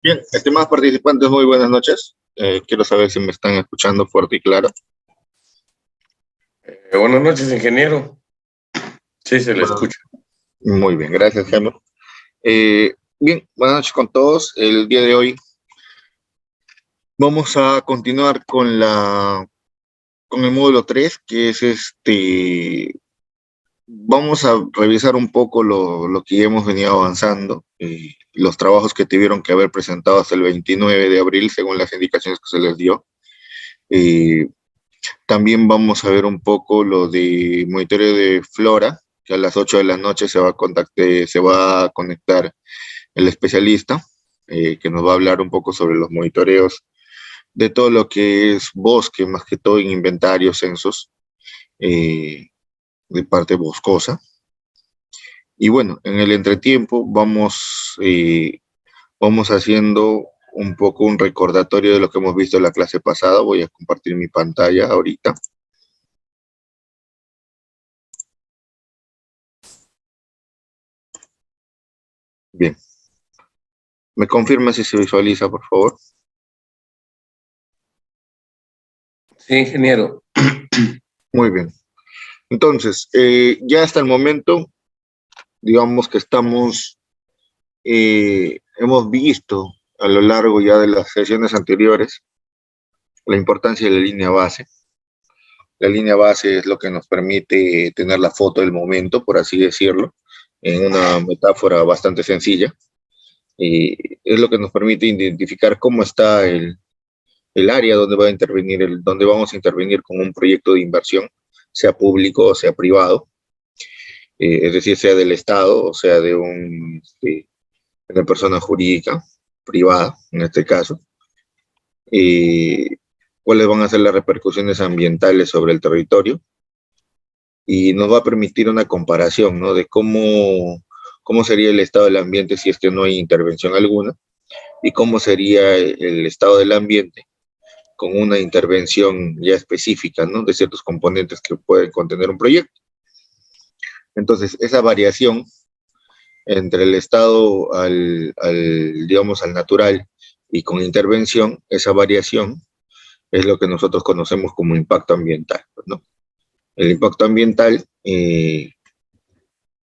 Bien, estimados participantes, muy buenas noches. Quiero saber si me están escuchando fuerte y claro. Buenas noches, ingeniero. Sí, se le Bueno, escucha. muy bien, gracias, Gemma. Bien, buenas noches con todos. El día de hoy vamos a continuar con el módulo 3, que es vamos a revisar un poco lo que ya hemos venido avanzando, los trabajos que tuvieron que haber presentado hasta el 29 de abril, según las indicaciones que se les dio. Eh, También vamos a ver un poco lo de monitoreo de flora, que a las 8 de la noche se va a conectar el especialista, que nos va a hablar un poco sobre los monitoreos de todo lo que es bosque, más que todo en inventarios, censos, eh, de parte boscosa. Y bueno, en el entretiempo vamos haciendo un poco un recordatorio de lo que hemos visto en la clase pasada. Voy a compartir mi pantalla ahorita. Bien. ¿Me confirma si se visualiza, por favor? Sí, ingeniero. Muy bien. Entonces, ya hasta el momento, digamos que hemos visto a lo largo ya de las sesiones anteriores la importancia de la línea base. La línea base es lo que nos permite tener la foto del momento, por así decirlo, en una metáfora bastante sencilla. Es lo que nos permite identificar cómo está el área donde donde vamos a intervenir con un proyecto de inversión, sea público o sea privado, es decir, sea del Estado o sea de una persona jurídica, privada, en este caso. ¿Cuáles van a ser las repercusiones ambientales sobre el territorio? Y nos va a permitir una comparación, ¿no? De cómo sería el estado del ambiente si es que no hay intervención alguna, y cómo sería el estado del ambiente con una intervención ya específica, ¿no? De ciertos componentes que pueden contener un proyecto. Entonces, esa variación entre el estado digamos, al natural y con intervención, esa variación es lo que nosotros conocemos como impacto ambiental, ¿no? El impacto ambiental, hay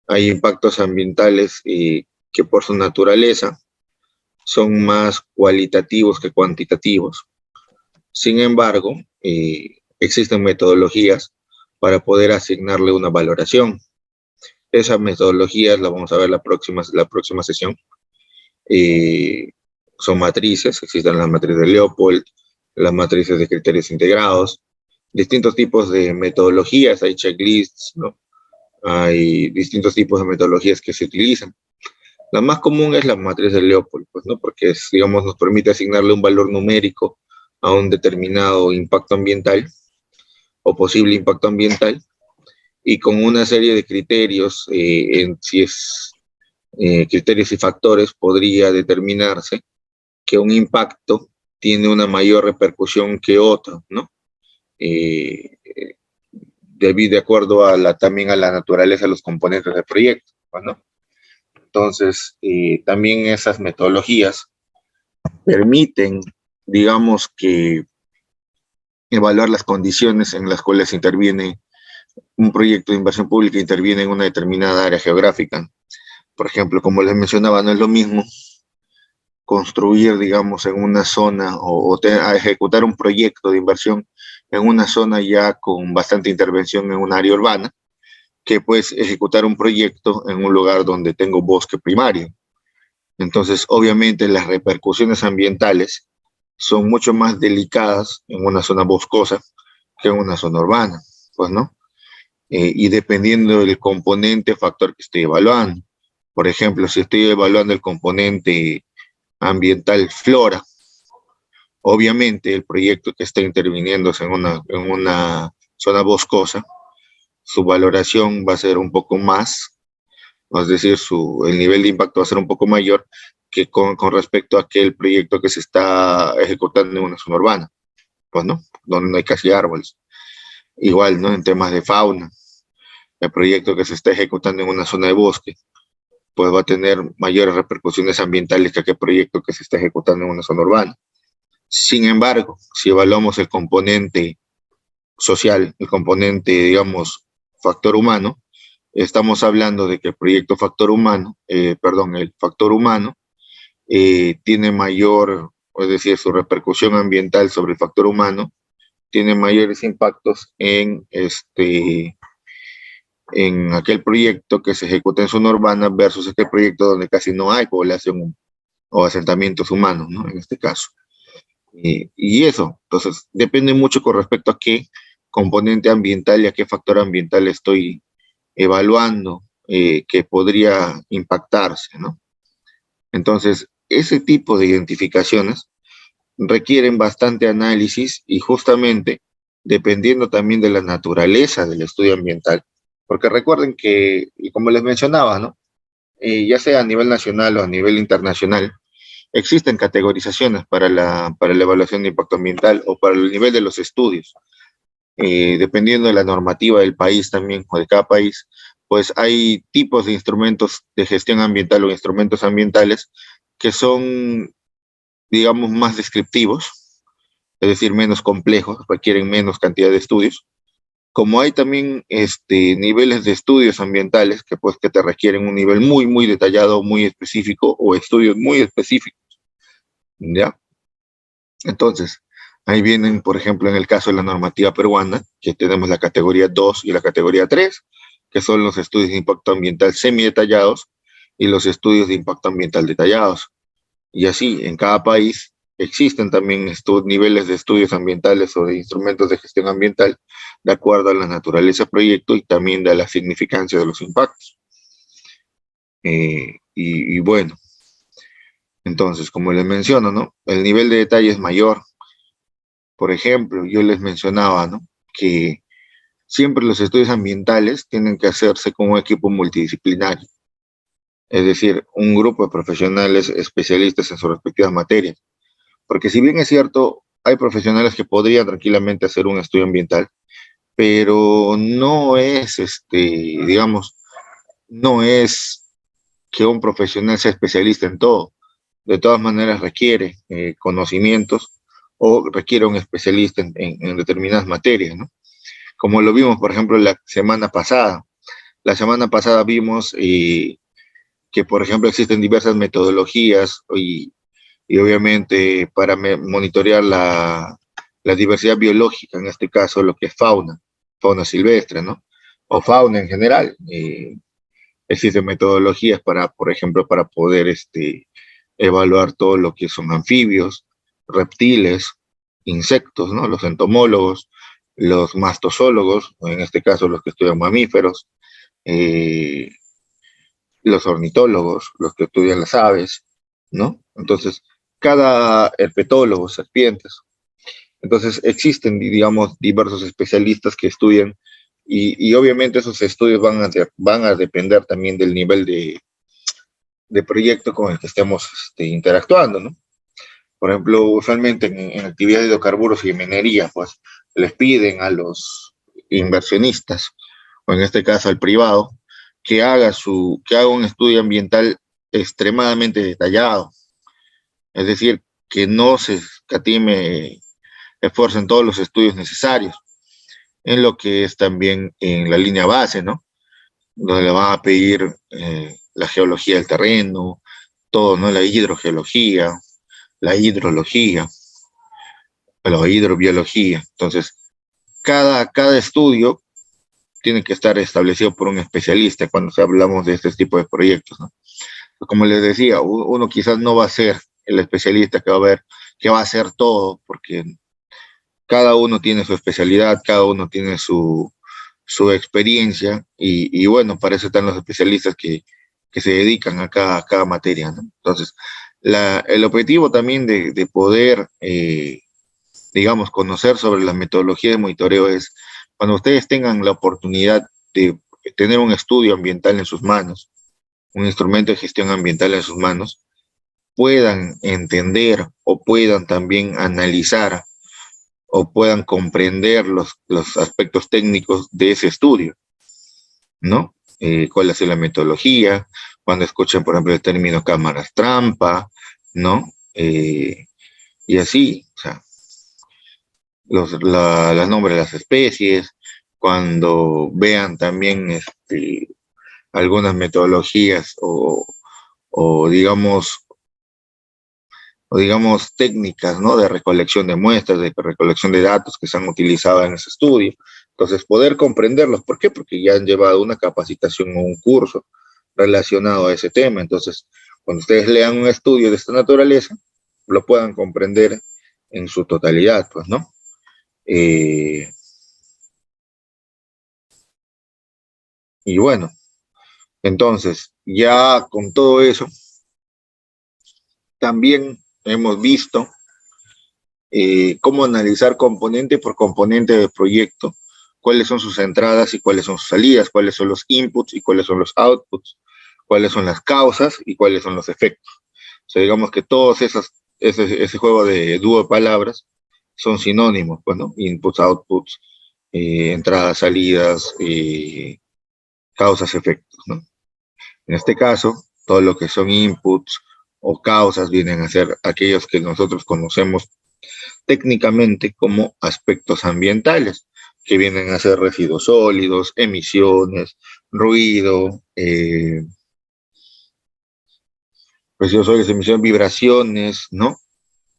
impactos ambientales que por su naturaleza son más cualitativos que cuantitativos. Sin embargo, existen metodologías para poder asignarle una valoración. Esas metodologías las vamos a ver la próxima sesión. Eh, Son matrices, existen las matrices de Leopold, las matrices de criterios integrados, distintos tipos de metodologías, hay checklists, ¿no? Hay distintos tipos de metodologías que se utilizan. La más común es la matriz de Leopold, pues, ¿no? Porque digamos, nos permite asignarle un valor numérico a un determinado impacto ambiental o posible impacto ambiental, y con una serie de criterios, si es criterios y factores, podría determinarse que un impacto tiene una mayor repercusión que otro, ¿no? Eh, de acuerdo también a la naturaleza de los componentes del proyecto, ¿no? Entonces, también esas metodologías permiten, digamos que, evaluar las condiciones en las cuales interviene un proyecto de inversión pública, interviene en una determinada área geográfica. Por ejemplo, como les mencionaba, no es lo mismo construir, digamos, en una zona a ejecutar un proyecto de inversión en una zona ya con bastante intervención en un área urbana, que pues ejecutar un proyecto en un lugar donde tengo bosque primario. Entonces, obviamente, las repercusiones ambientales son mucho más delicadas en una zona boscosa que en una zona urbana, pues, ¿no? Y dependiendo del componente, factor que estoy evaluando. Por ejemplo, si estoy evaluando el componente ambiental flora, obviamente el proyecto que está interviniendo en una zona boscosa, su valoración va a ser un poco más, es decir, el nivel de impacto va a ser un poco mayor que con respecto a aquel proyecto que se está ejecutando en una zona urbana, pues, ¿no? Donde no hay casi árboles. Igual, ¿no? En temas de fauna, el proyecto que se está ejecutando en una zona de bosque pues va a tener mayores repercusiones ambientales que aquel proyecto que se está ejecutando en una zona urbana. Sin embargo, si evaluamos el componente social, el componente, digamos, factor humano, estamos hablando de que el proyecto factor humano, el factor humano tiene mayor, es decir, su repercusión ambiental sobre el factor humano tiene mayores impactos en aquel proyecto que se ejecuta en zona urbana versus aquel proyecto donde casi no hay población o asentamientos humanos, ¿no? En este caso. Y eso, entonces, depende mucho con respecto a qué componente ambiental y a qué factor ambiental estoy evaluando que podría impactarse, ¿no? Entonces, ese tipo de identificaciones requieren bastante análisis y justamente dependiendo también de la naturaleza del estudio ambiental, porque recuerden que, y como les mencionaba, ¿no? Ya sea a nivel nacional o a nivel internacional, existen categorizaciones para la evaluación de impacto ambiental o para el nivel de los estudios. Dependiendo de la normativa del país también o de cada país, pues hay tipos de instrumentos de gestión ambiental o instrumentos ambientales que son, digamos, más descriptivos, es decir, menos complejos, requieren menos cantidad de estudios. Como hay también niveles de estudios ambientales que, pues, que te requieren un nivel muy, muy detallado, muy específico o estudios muy específicos, ¿ya? Entonces, ahí vienen, por ejemplo, en el caso de la normativa peruana, que tenemos la categoría 2 y la categoría 3, que son los estudios de impacto ambiental semidetallados y los estudios de impacto ambiental detallados. Y así, en cada país existen también niveles de estudios ambientales o de instrumentos de gestión ambiental de acuerdo a la naturaleza del proyecto y también de la significancia de los impactos. Y bueno, entonces, como les menciono, ¿no? El nivel de detalle es mayor. Por ejemplo, yo les mencionaba, ¿no? Que siempre los estudios ambientales tienen que hacerse con un equipo multidisciplinario, es decir, un grupo de profesionales especialistas en sus respectivas materias. Porque si bien es cierto, hay profesionales que podrían tranquilamente hacer un estudio ambiental, pero no es, digamos, no es que un profesional sea especialista en todo. De todas maneras requiere conocimientos o requiere un especialista en determinadas materias, ¿no? Como lo vimos, por ejemplo, la semana pasada. La semana pasada vimos que, por ejemplo, existen diversas metodologías y obviamente para monitorear la diversidad biológica, en este caso lo que es fauna silvestre, ¿no? O fauna en general. Existen metodologías para, por ejemplo, para poder evaluar todo lo que son anfibios, reptiles, insectos, ¿no? Los entomólogos, los mastozólogos, en este caso los que estudian mamíferos, eh, los ornitólogos, los que estudian las aves, ¿no? Entonces, cada herpetólogo, serpientes. Entonces, existen, digamos, diversos especialistas que estudian y obviamente esos estudios van a depender también del nivel de proyecto con el que estemos interactuando, ¿no? Por ejemplo, usualmente en actividades de hidrocarburos y minería, pues les piden a los inversionistas, o en este caso al privado, que haga un estudio ambiental extremadamente detallado. Es decir, que no se escatime esfuerzo en todos los estudios necesarios, en lo que es también en la línea base, ¿no? Donde le van a pedir la geología del terreno, todo, ¿no? La hidrogeología, la hidrología, la hidrobiología. Entonces, cada estudio tiene que estar establecido por un especialista cuando hablamos de este tipo de proyectos, ¿no? Como les decía, uno quizás no va a ser el especialista que va a ver, que va a hacer todo, porque cada uno tiene su especialidad, cada uno tiene su experiencia y bueno, para eso están los especialistas que se dedican a cada materia, ¿no? Entonces, el objetivo también de poder, digamos, conocer sobre la metodología de monitoreo es cuando ustedes tengan la oportunidad de tener un estudio ambiental en sus manos, un instrumento de gestión ambiental en sus manos, puedan entender o puedan también analizar o puedan comprender los aspectos técnicos de ese estudio, ¿no? Cuál es la metodología, cuando escuchen, por ejemplo, el término cámaras trampa, ¿no? Y así, o sea, los nombres de las especies, cuando vean también algunas metodologías o digamos, técnicas, ¿no? De recolección de muestras, de recolección de datos que se han utilizado en ese estudio. Entonces, poder comprenderlos. ¿Por qué? Porque ya han llevado una capacitación o un curso relacionado a ese tema. Entonces, cuando ustedes lean un estudio de esta naturaleza, lo puedan comprender en su totalidad, pues, ¿no? Y bueno, entonces, ya con todo eso, también hemos visto cómo analizar componente por componente del proyecto, cuáles son sus entradas y cuáles son sus salidas, cuáles son los inputs y cuáles son los outputs, cuáles son las causas y cuáles son los efectos. O sea, digamos que todos ese juego de dúo de palabras son sinónimos, pues, ¿no? Inputs, outputs, entradas, salidas, causas, efectos, ¿no? En este caso, todo lo que son inputs o causas vienen a ser aquellos que nosotros conocemos técnicamente como aspectos ambientales, que vienen a ser residuos sólidos, emisiones, ruido, residuos sólidos, emisiones, vibraciones, ¿no?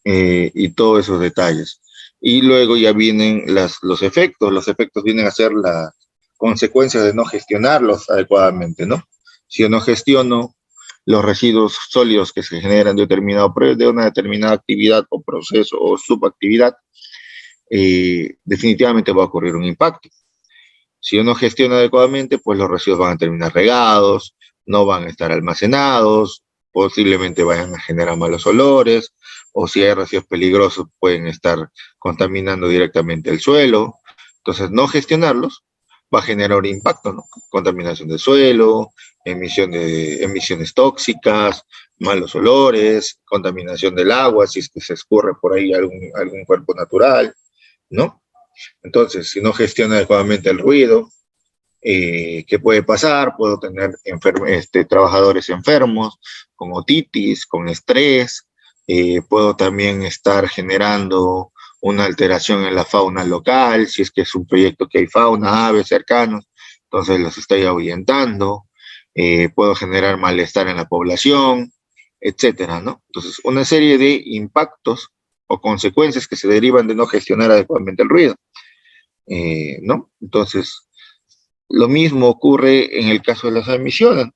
Y todos esos detalles. Y luego ya vienen los efectos. Los efectos vienen a ser las consecuencias de no gestionarlos adecuadamente, ¿no? Si yo no gestiono los residuos sólidos que se generan de una determinada actividad o proceso o subactividad, definitivamente va a ocurrir un impacto. Si yo no gestiono adecuadamente, pues los residuos van a terminar regados, no van a estar almacenados, posiblemente vayan a generar malos olores, o si hay residuos peligrosos, pueden estar contaminando directamente el suelo. Entonces, no gestionarlos va a generar un impacto, ¿no? Contaminación del suelo, emisiones tóxicas, malos olores, contaminación del agua, si es que se escurre por ahí algún cuerpo natural, ¿no? Entonces, si no gestiona adecuadamente el ruido, ¿qué puede pasar? Puedo tener trabajadores enfermos, con otitis, con estrés, puedo también estar generando una alteración en la fauna local, si es que es un proyecto que hay fauna, aves cercanos, entonces los estoy ahuyentando, puedo generar malestar en la población, etcétera, ¿no? Entonces, una serie de impactos o consecuencias que se derivan de no gestionar adecuadamente el ruido, ¿no? Entonces, lo mismo ocurre en el caso de las emisiones.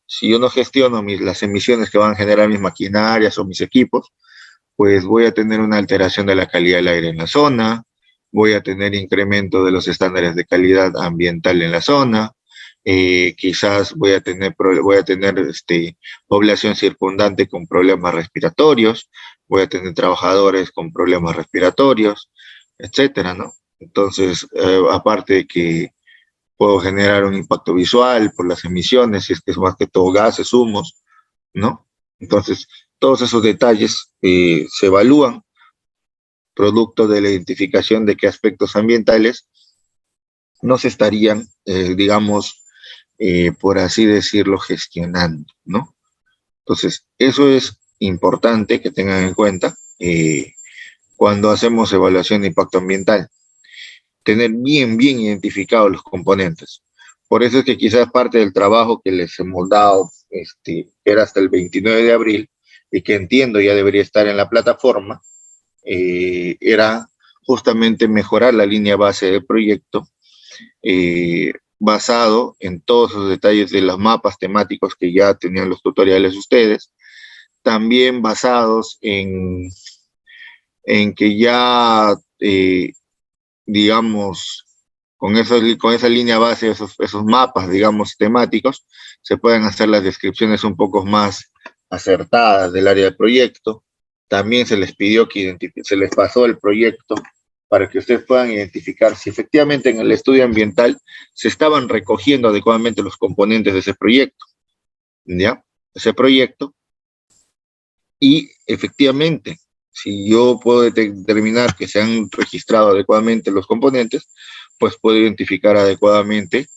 Si yo no gestiono las emisiones que van a generar mis maquinarias o mis equipos, pues voy a tener una alteración de la calidad del aire en la zona, voy a tener incremento de los estándares de calidad ambiental en la zona, quizás voy a tener población circundante con problemas respiratorios, voy a tener trabajadores con problemas respiratorios, etcétera, ¿no? Entonces, aparte de que puedo generar un impacto visual por las emisiones, si es que es más que todo gases, humos, ¿no? Entonces, todos esos detalles se evalúan producto de la identificación de qué aspectos ambientales no se estarían, digamos, por así decirlo, gestionando, ¿no? Entonces, eso es importante que tengan en cuenta cuando hacemos evaluación de impacto ambiental. Tener bien identificados los componentes. Por eso es que quizás parte del trabajo que les hemos dado, era hasta el 29 de abril, y que entiendo ya debería estar en la plataforma, era justamente mejorar la línea base del proyecto, basado en todos los detalles de los mapas temáticos que ya tenían los tutoriales ustedes, también basados en que ya digamos, con esa línea base, esos mapas, digamos, temáticos, se pueden hacer las descripciones un poco más acertadas del área del proyecto. También se les pidió que se les pasó el proyecto para que ustedes puedan identificar si efectivamente en el estudio ambiental se estaban recogiendo adecuadamente los componentes de ese proyecto, ¿ya? Ese proyecto. Y efectivamente, si yo puedo determinar que se han registrado adecuadamente los componentes, pues puedo identificar adecuadamente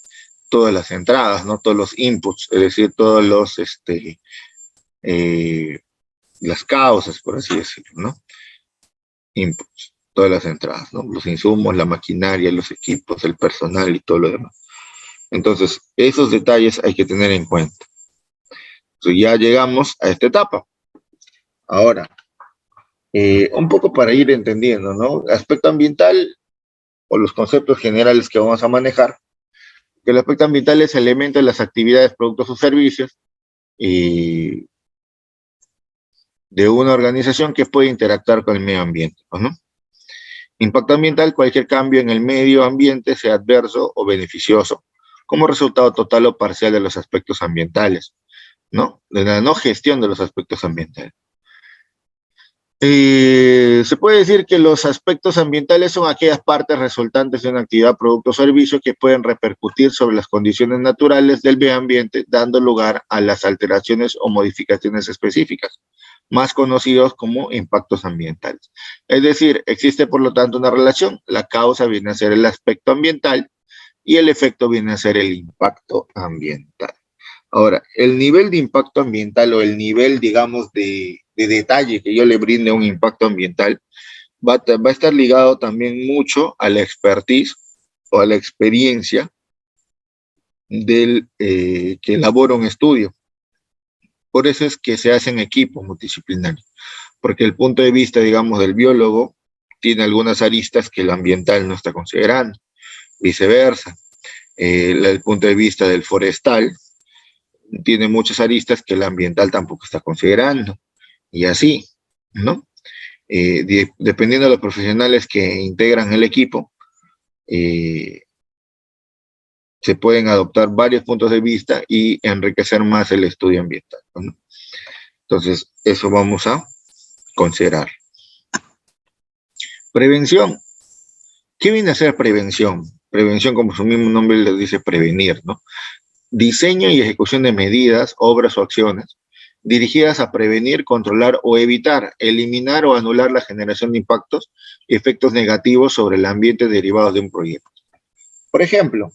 todas las entradas, ¿no? Todos los inputs, es decir, todos los, las causas, por así decirlo, ¿no? Inputs, todas las entradas, ¿no? Los insumos, la maquinaria, los equipos, el personal y todo lo demás. Entonces, esos detalles hay que tener en cuenta. Entonces, ya llegamos a esta etapa. Ahora, un poco para ir entendiendo, ¿no? Aspecto ambiental o los conceptos generales que vamos a manejar, que el aspecto ambiental es el elemento de las actividades, productos o servicios y de una organización que puede interactuar con el medio ambiente, ¿no? Impacto ambiental, cualquier cambio en el medio ambiente, sea adverso o beneficioso, como resultado total o parcial de los aspectos ambientales, ¿no? De la no gestión de los aspectos ambientales. Se puede decir que los aspectos ambientales son aquellas partes resultantes de una actividad, producto o servicio que pueden repercutir sobre las condiciones naturales del medio ambiente, dando lugar a las alteraciones o modificaciones específicas, más conocidos como impactos ambientales. Es decir, existe por lo tanto una relación, la causa viene a ser el aspecto ambiental y el efecto viene a ser el impacto ambiental. Ahora, el nivel de impacto ambiental o el nivel, digamos, de detalle que yo le brinde a un impacto ambiental va a estar ligado también mucho a la expertise o a la experiencia del que elabora un estudio. Por eso es que se hacen equipos multidisciplinarios, porque el punto de vista, digamos, del biólogo tiene algunas aristas que el ambiental no está considerando, viceversa. El punto de vista del forestal tiene muchas aristas que el ambiental tampoco está considerando, y así, ¿no? Dependiendo de los profesionales que integran el equipo, se pueden adoptar varios puntos de vista y enriquecer más el estudio ambiental, ¿no? Entonces, eso vamos a considerar. Prevención. ¿Qué viene a ser prevención? Prevención, como su mismo nombre le dice, prevenir, ¿no? Diseño y ejecución de medidas, obras o acciones dirigidas a prevenir, controlar o evitar, eliminar o anular la generación de impactos y efectos negativos sobre el ambiente derivados de un proyecto. Por ejemplo,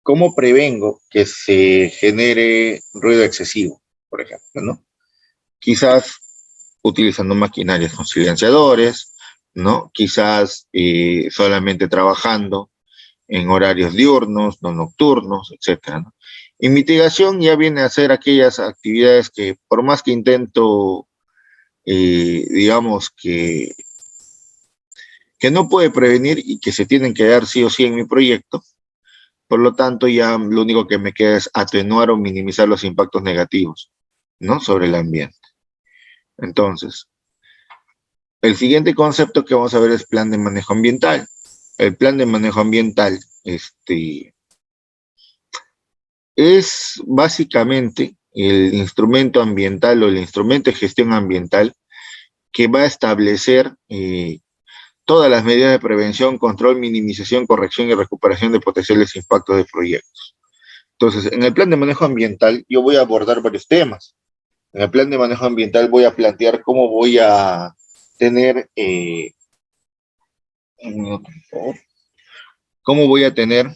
¿cómo prevengo que se genere ruido excesivo? Por ejemplo, ¿no? Quizás utilizando maquinarias con silenciadores, ¿no? Quizás solamente trabajando en horarios diurnos, no nocturnos, etcétera, ¿no? Y mitigación ya viene a ser aquellas actividades que por más que intento, digamos que no puede prevenir y que se tienen que dar sí o sí en mi proyecto, por lo tanto ya lo único que me queda es atenuar o minimizar los impactos negativos, ¿no? Sobre el ambiente. Entonces, el siguiente concepto que vamos a ver es plan de manejo ambiental. El plan de manejo ambiental, es básicamente el instrumento ambiental o el instrumento de gestión ambiental que va a establecer todas las medidas de prevención, control, minimización, corrección y recuperación de potenciales impactos de proyectos. Entonces, en el plan de manejo ambiental yo voy a abordar varios temas. En el plan de manejo ambiental voy a plantear cómo voy a tener, cómo voy a tener,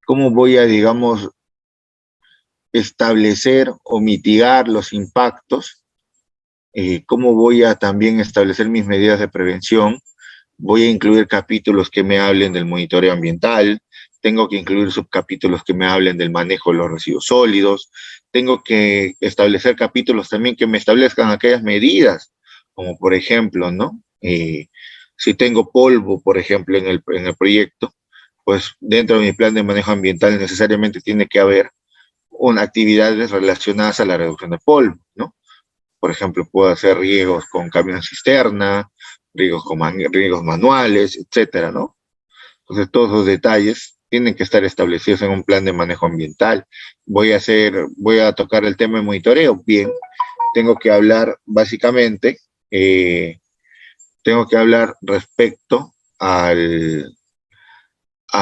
cómo voy a, digamos, establecer o mitigar los impactos, cómo voy a también establecer mis medidas de prevención. Voy a incluir capítulos que me hablen del monitoreo ambiental, tengo que incluir subcapítulos que me hablen del manejo de los residuos sólidos, tengo que establecer capítulos también que me establezcan aquellas medidas, como por ejemplo, ¿no? Si tengo polvo, por ejemplo, en el proyecto, pues dentro de mi plan de manejo ambiental necesariamente tiene que haber actividades relacionadas a la reducción de polvo, ¿no? Por ejemplo, puedo hacer riegos con camión cisterna, riegos manuales, etcétera, ¿no? Entonces, todos los detalles tienen que estar establecidos en un plan de manejo ambiental. Voy a tocar el tema de monitoreo. Bien, tengo que hablar básicamente, tengo que hablar respecto a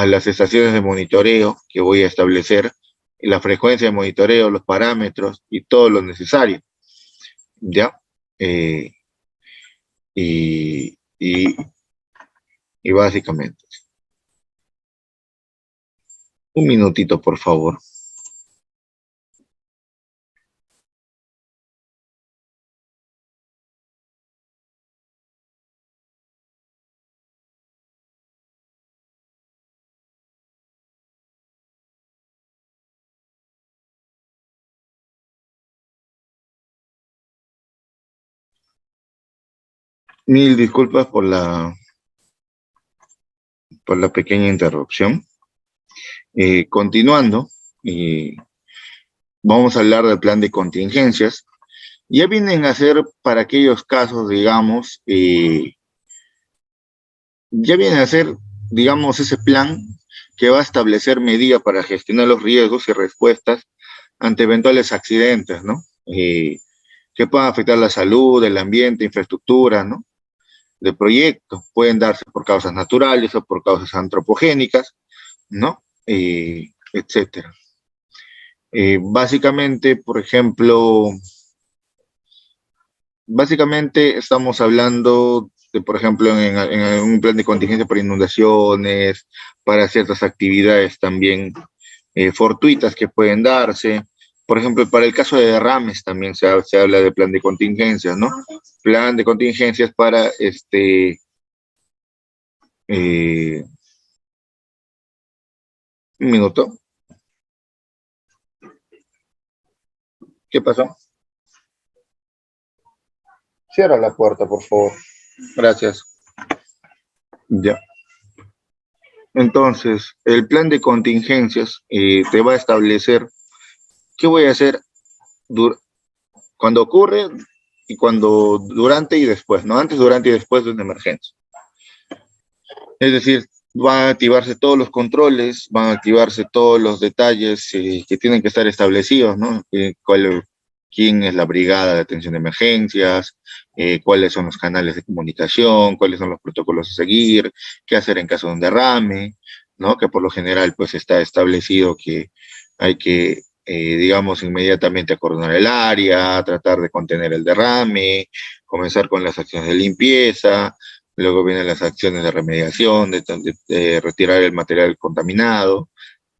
las estaciones de monitoreo que voy a establecer, la frecuencia de monitoreo, los parámetros y todo lo necesario. ¿Ya? Y Y básicamente, un minutito, por favor. Mil disculpas por la pequeña interrupción. Continuando, vamos a hablar del plan de contingencias. Ya vienen a ser para aquellos casos, digamos, ya viene a ser, digamos, ese plan que va a establecer medidas para gestionar los riesgos y respuestas ante eventuales accidentes, ¿no? Que puedan afectar la salud, el ambiente, infraestructura, ¿no? De proyectos. Pueden darse por causas naturales o por causas antropogénicas, ¿no? Etcétera. Básicamente, por ejemplo, básicamente estamos hablando de, por ejemplo, en un plan de contingencia para inundaciones, para ciertas actividades también fortuitas que pueden darse. Por ejemplo, para el caso de derrames también se habla de plan de contingencias, ¿no? Plan de contingencias para un minuto. ¿Qué pasó? Cierra la puerta, por favor. Gracias. Ya. Entonces, el plan de contingencias te va a establecer qué voy a hacer cuando ocurre y cuando durante y después, ¿no? Antes, durante y después de una emergencia. Es decir, van a activarse todos los controles, van a activarse todos los detalles que tienen que estar establecidos, ¿no? Quién es la brigada de atención de emergencias, cuáles son los canales de comunicación, cuáles son los protocolos a seguir, qué hacer en caso de un derrame, ¿no? Que por lo general pues está establecido que hay que, digamos, inmediatamente acordonar el área, tratar de contener el derrame, comenzar con las acciones de limpieza. Luego vienen las acciones de remediación, de retirar el material contaminado,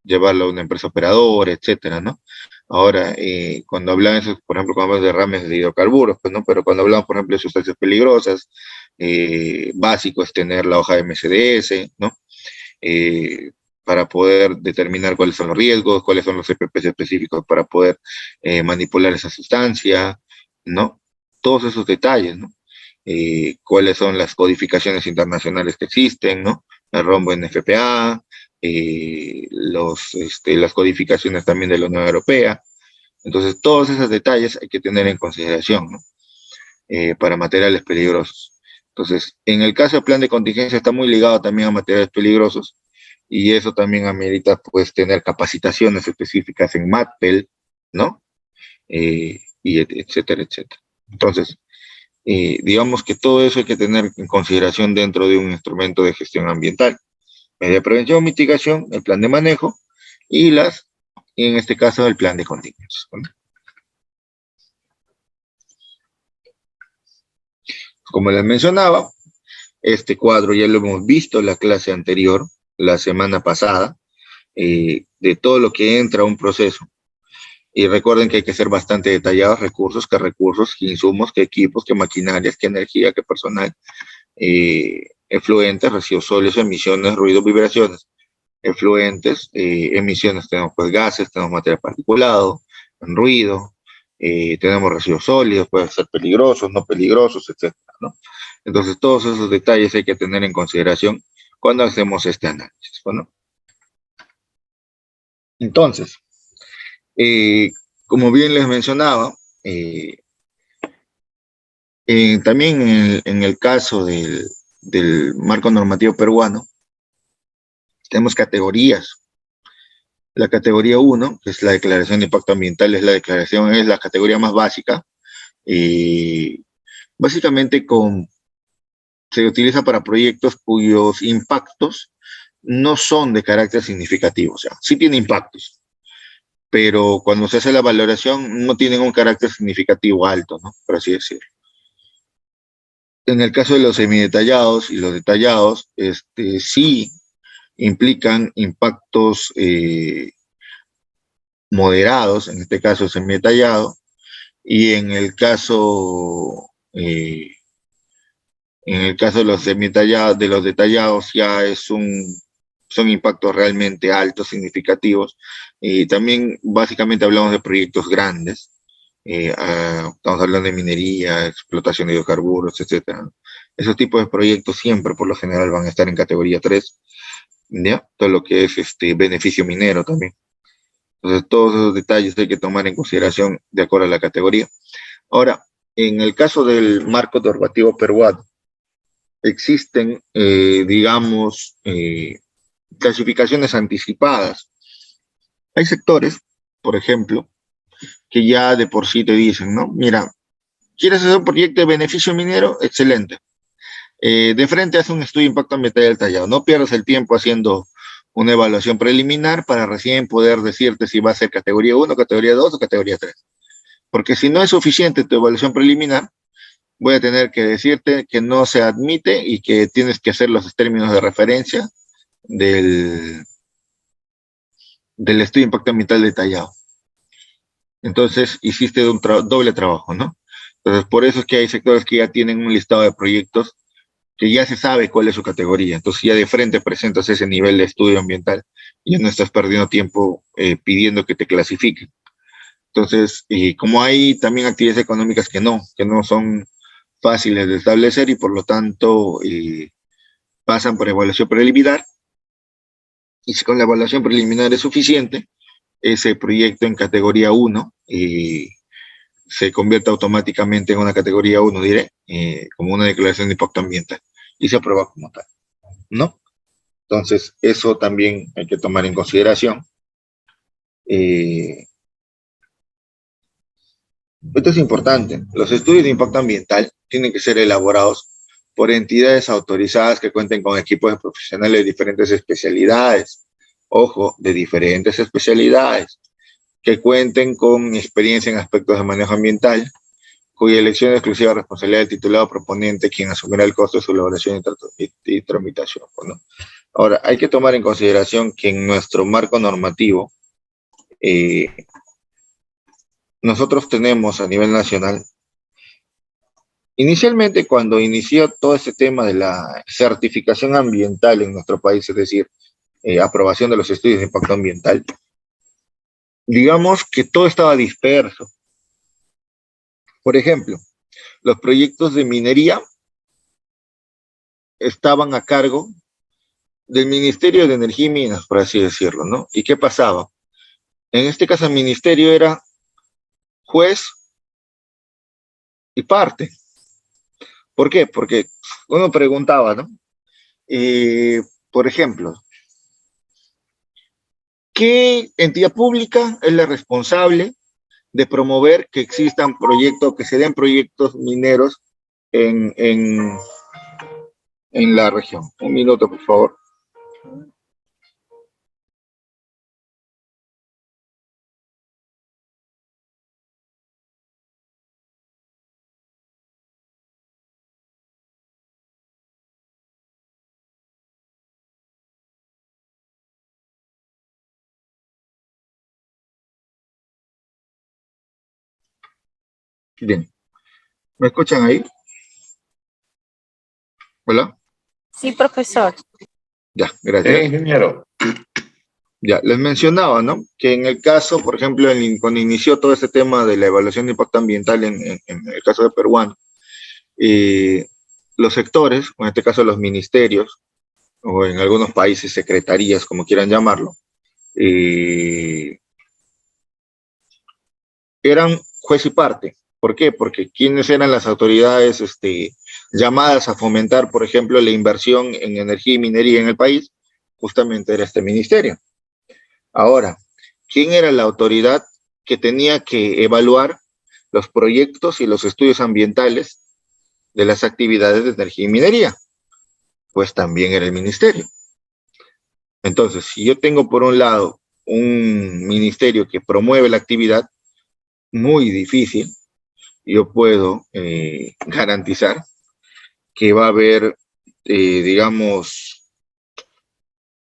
llevarlo a una empresa operadora, etcétera, ¿no? Ahora, cuando hablamos, por ejemplo, cuando hablamos de derrames de hidrocarburos, pues, ¿no? Pero cuando hablamos, por ejemplo, de sustancias peligrosas, básico es tener la hoja de MCDS, ¿no? Para poder determinar cuáles son los riesgos, cuáles son los EPPs específicos para poder manipular esa sustancia, ¿no? Todos esos detalles, ¿no? Cuáles son las codificaciones internacionales que existen, ¿no? El rombo NFPA, las codificaciones también de la Unión Europea. Entonces, todos esos detalles hay que tener en consideración, ¿no? Para materiales peligrosos. Entonces, en el caso del plan de contingencia está muy ligado también a materiales peligrosos y eso también amerita, pues, tener capacitaciones específicas en MATPEL, ¿no? Y etcétera, etcétera. Entonces, digamos que todo eso hay que tener en consideración dentro de un instrumento de gestión ambiental. Media prevención, mitigación, el plan de manejo y en este caso el plan de contingencia. Como les mencionaba, este cuadro ya lo hemos visto en la clase anterior, la semana pasada, de todo lo que entra a un proceso. Y recuerden que hay que ser bastante detallados, recursos, qué insumos, qué equipos, qué maquinarias, qué energía, qué personal, efluentes, residuos sólidos, emisiones, ruidos, vibraciones. Efluentes, emisiones, tenemos pues gases, tenemos material particulado, ruido, tenemos residuos sólidos, pueden ser peligrosos, no peligrosos, etcétera, ¿no? Entonces, todos esos detalles hay que tener en consideración cuando hacemos este análisis, ¿no? Entonces, eh, como bien les mencionaba, también en el caso del marco normativo peruano, tenemos categorías. La categoría 1, que es la declaración de impacto ambiental, es la categoría más básica. Básicamente se utiliza para proyectos cuyos impactos no son de carácter significativo, o sea, sí tiene impactos, pero cuando se hace la valoración no tienen un carácter significativo alto, ¿no? Por así decirlo. En el caso de los semidetallados y los detallados, sí implican impactos moderados, en este caso semidetallado, y en el caso de los semidetallados, de los detallados ya son impactos realmente altos, significativos, y también básicamente hablamos de proyectos grandes, estamos hablando de minería, explotación de hidrocarburos, etcétera. Esos tipos de proyectos siempre por lo general van a estar en categoría 3, ¿ya? Todo lo que es beneficio minero también. Entonces, todos esos detalles hay que tomar en consideración de acuerdo a la categoría. Ahora, en el caso del marco normativo peruano, existen, digamos, clasificaciones anticipadas. Hay sectores, por ejemplo, que ya de por sí te dicen, ¿no? Mira, ¿quieres hacer un proyecto de beneficio minero? Excelente. De frente haz un estudio de impacto ambiental detallado. No pierdas el tiempo haciendo una evaluación preliminar para recién poder decirte si va a ser categoría 1, categoría 2 o categoría 3. Porque si no es suficiente tu evaluación preliminar, voy a tener que decirte que no se admite y que tienes que hacer los términos de referencia del, del estudio de impacto ambiental detallado. Entonces, hiciste doble trabajo, ¿no? Entonces, por eso es que hay sectores que ya tienen un listado de proyectos que ya se sabe cuál es su categoría. Entonces, ya de frente presentas ese nivel de estudio ambiental y ya no estás perdiendo tiempo pidiendo que te clasifiquen. Entonces, como hay también actividades económicas que no son fáciles de establecer y por lo tanto pasan por evaluación preliminar, y si con la evaluación preliminar es suficiente, ese proyecto en categoría 1 se convierte automáticamente en una categoría 1, diré, como una declaración de impacto ambiental y se aprueba como tal, ¿no? Entonces, eso también hay que tomar en consideración. Esto es importante. Los estudios de impacto ambiental tienen que ser elaborados por entidades autorizadas que cuenten con equipos de profesionales de diferentes especialidades. Ojo, de diferentes especialidades, que cuenten con experiencia en aspectos de manejo ambiental, cuya elección es exclusiva responsabilidad del titulado proponente, quien asumirá el costo de su elaboración y tramitación, ¿no? Ahora, hay que tomar en consideración que en nuestro marco normativo, eh, nosotros tenemos a nivel nacional, inicialmente cuando inició todo este tema de la certificación ambiental en nuestro país, es decir, aprobación de los estudios de impacto ambiental, digamos que todo estaba disperso. Por ejemplo, los proyectos de minería estaban a cargo del Ministerio de Energía y Minas, por así decirlo, ¿no? ¿Y qué pasaba? En este caso, el ministerio era juez y parte. ¿Por qué? Porque uno preguntaba, ¿no? Por ejemplo, ¿qué entidad pública es la responsable de promover que existan proyectos, que se den proyectos mineros en, en, en la región? Un minuto, por favor. Bien. ¿Me escuchan ahí? ¿Hola? Sí, profesor. Ya, gracias. ingeniero. Ya, les mencionaba, ¿no? Que en el caso, por ejemplo, cuando inició todo este tema de la evaluación de impacto ambiental en el caso de peruano, los sectores, o en este caso los ministerios, o en algunos países secretarías, como quieran llamarlo, eran juez y parte. ¿Por qué? Porque quienes eran las autoridades llamadas a fomentar, por ejemplo, la inversión en energía y minería en el país, justamente era este ministerio. Ahora, ¿quién era la autoridad que tenía que evaluar los proyectos y los estudios ambientales de las actividades de energía y minería? Pues también era el ministerio. Entonces, si yo tengo por un lado un ministerio que promueve la actividad, muy difícil, yo puedo garantizar que va a haber, digamos,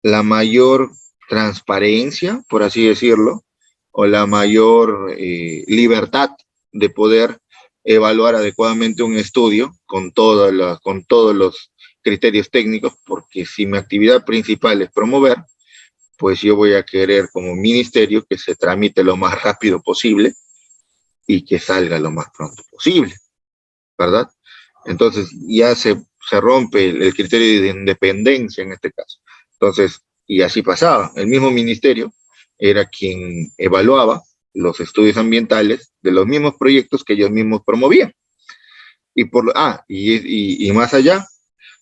la mayor transparencia, por así decirlo, o la mayor libertad de poder evaluar adecuadamente un estudio con todos los criterios técnicos, porque si mi actividad principal es promover, pues yo voy a querer como ministerio que se tramite lo más rápido posible y que salga lo más pronto posible, ¿verdad? Entonces ya se rompe el criterio de independencia en este caso. Entonces, y así pasaba, el mismo ministerio era quien evaluaba los estudios ambientales de los mismos proyectos que ellos mismos promovían. Y más allá,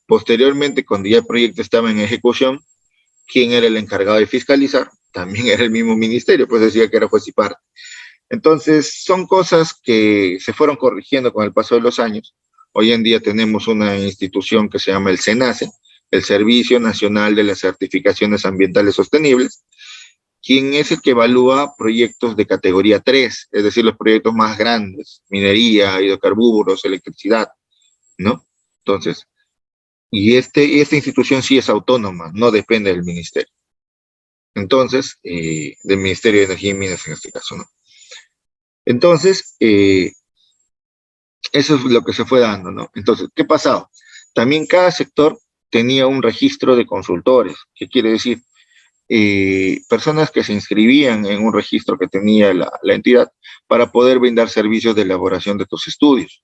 posteriormente, cuando ya el proyecto estaba en ejecución, ¿quién era el encargado de fiscalizar? También era el mismo ministerio, pues decía que era juez y parte. Entonces, son cosas que se fueron corrigiendo con el paso de los años. Hoy en día tenemos una institución que se llama el SENACE, el Servicio Nacional de las Certificaciones Ambientales Sostenibles, quien es el que evalúa proyectos de categoría 3, es decir, los proyectos más grandes, minería, hidrocarburos, electricidad, ¿no? Entonces, esta institución sí es autónoma, no depende del ministerio. Entonces, del Ministerio de Energía y Minas en este caso, ¿no? Entonces, eso es lo que se fue dando, ¿no? Entonces, ¿qué pasaba? También cada sector tenía un registro de consultores, que quiere decir personas que se inscribían en un registro que tenía la entidad para poder brindar servicios de elaboración de estos estudios.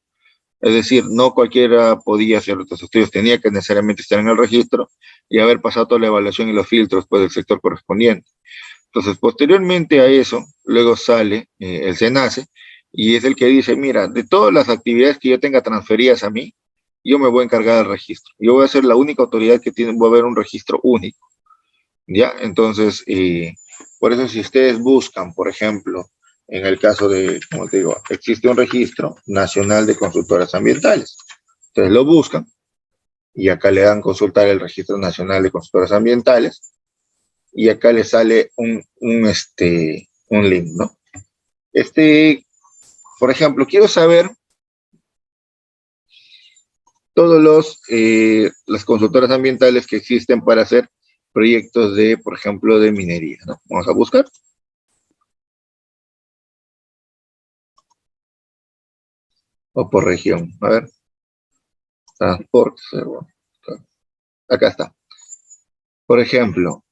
Es decir, no cualquiera podía hacer estos estudios, tenía que necesariamente estar en el registro y haber pasado toda la evaluación y los filtros pues, del sector correspondiente. Entonces, posteriormente a eso, luego sale el SENACE y es el que dice, mira, de todas las actividades que yo tenga transferidas a mí, yo me voy a encargar del registro. Yo voy a ser la única autoridad que tiene, voy a haber un registro único. ¿Ya? Entonces, por eso si ustedes buscan, por ejemplo, en el caso de, como te digo, existe un registro nacional de consultoras ambientales. Ustedes lo buscan y acá le dan consultar el registro nacional de consultoras ambientales y acá le sale un link, ¿no? Por ejemplo, quiero saber todos las consultoras ambientales que existen para hacer proyectos de, por ejemplo, de minería, ¿no? Vamos a buscar. O por región. A ver. Transporte. Acá está. Por ejemplo,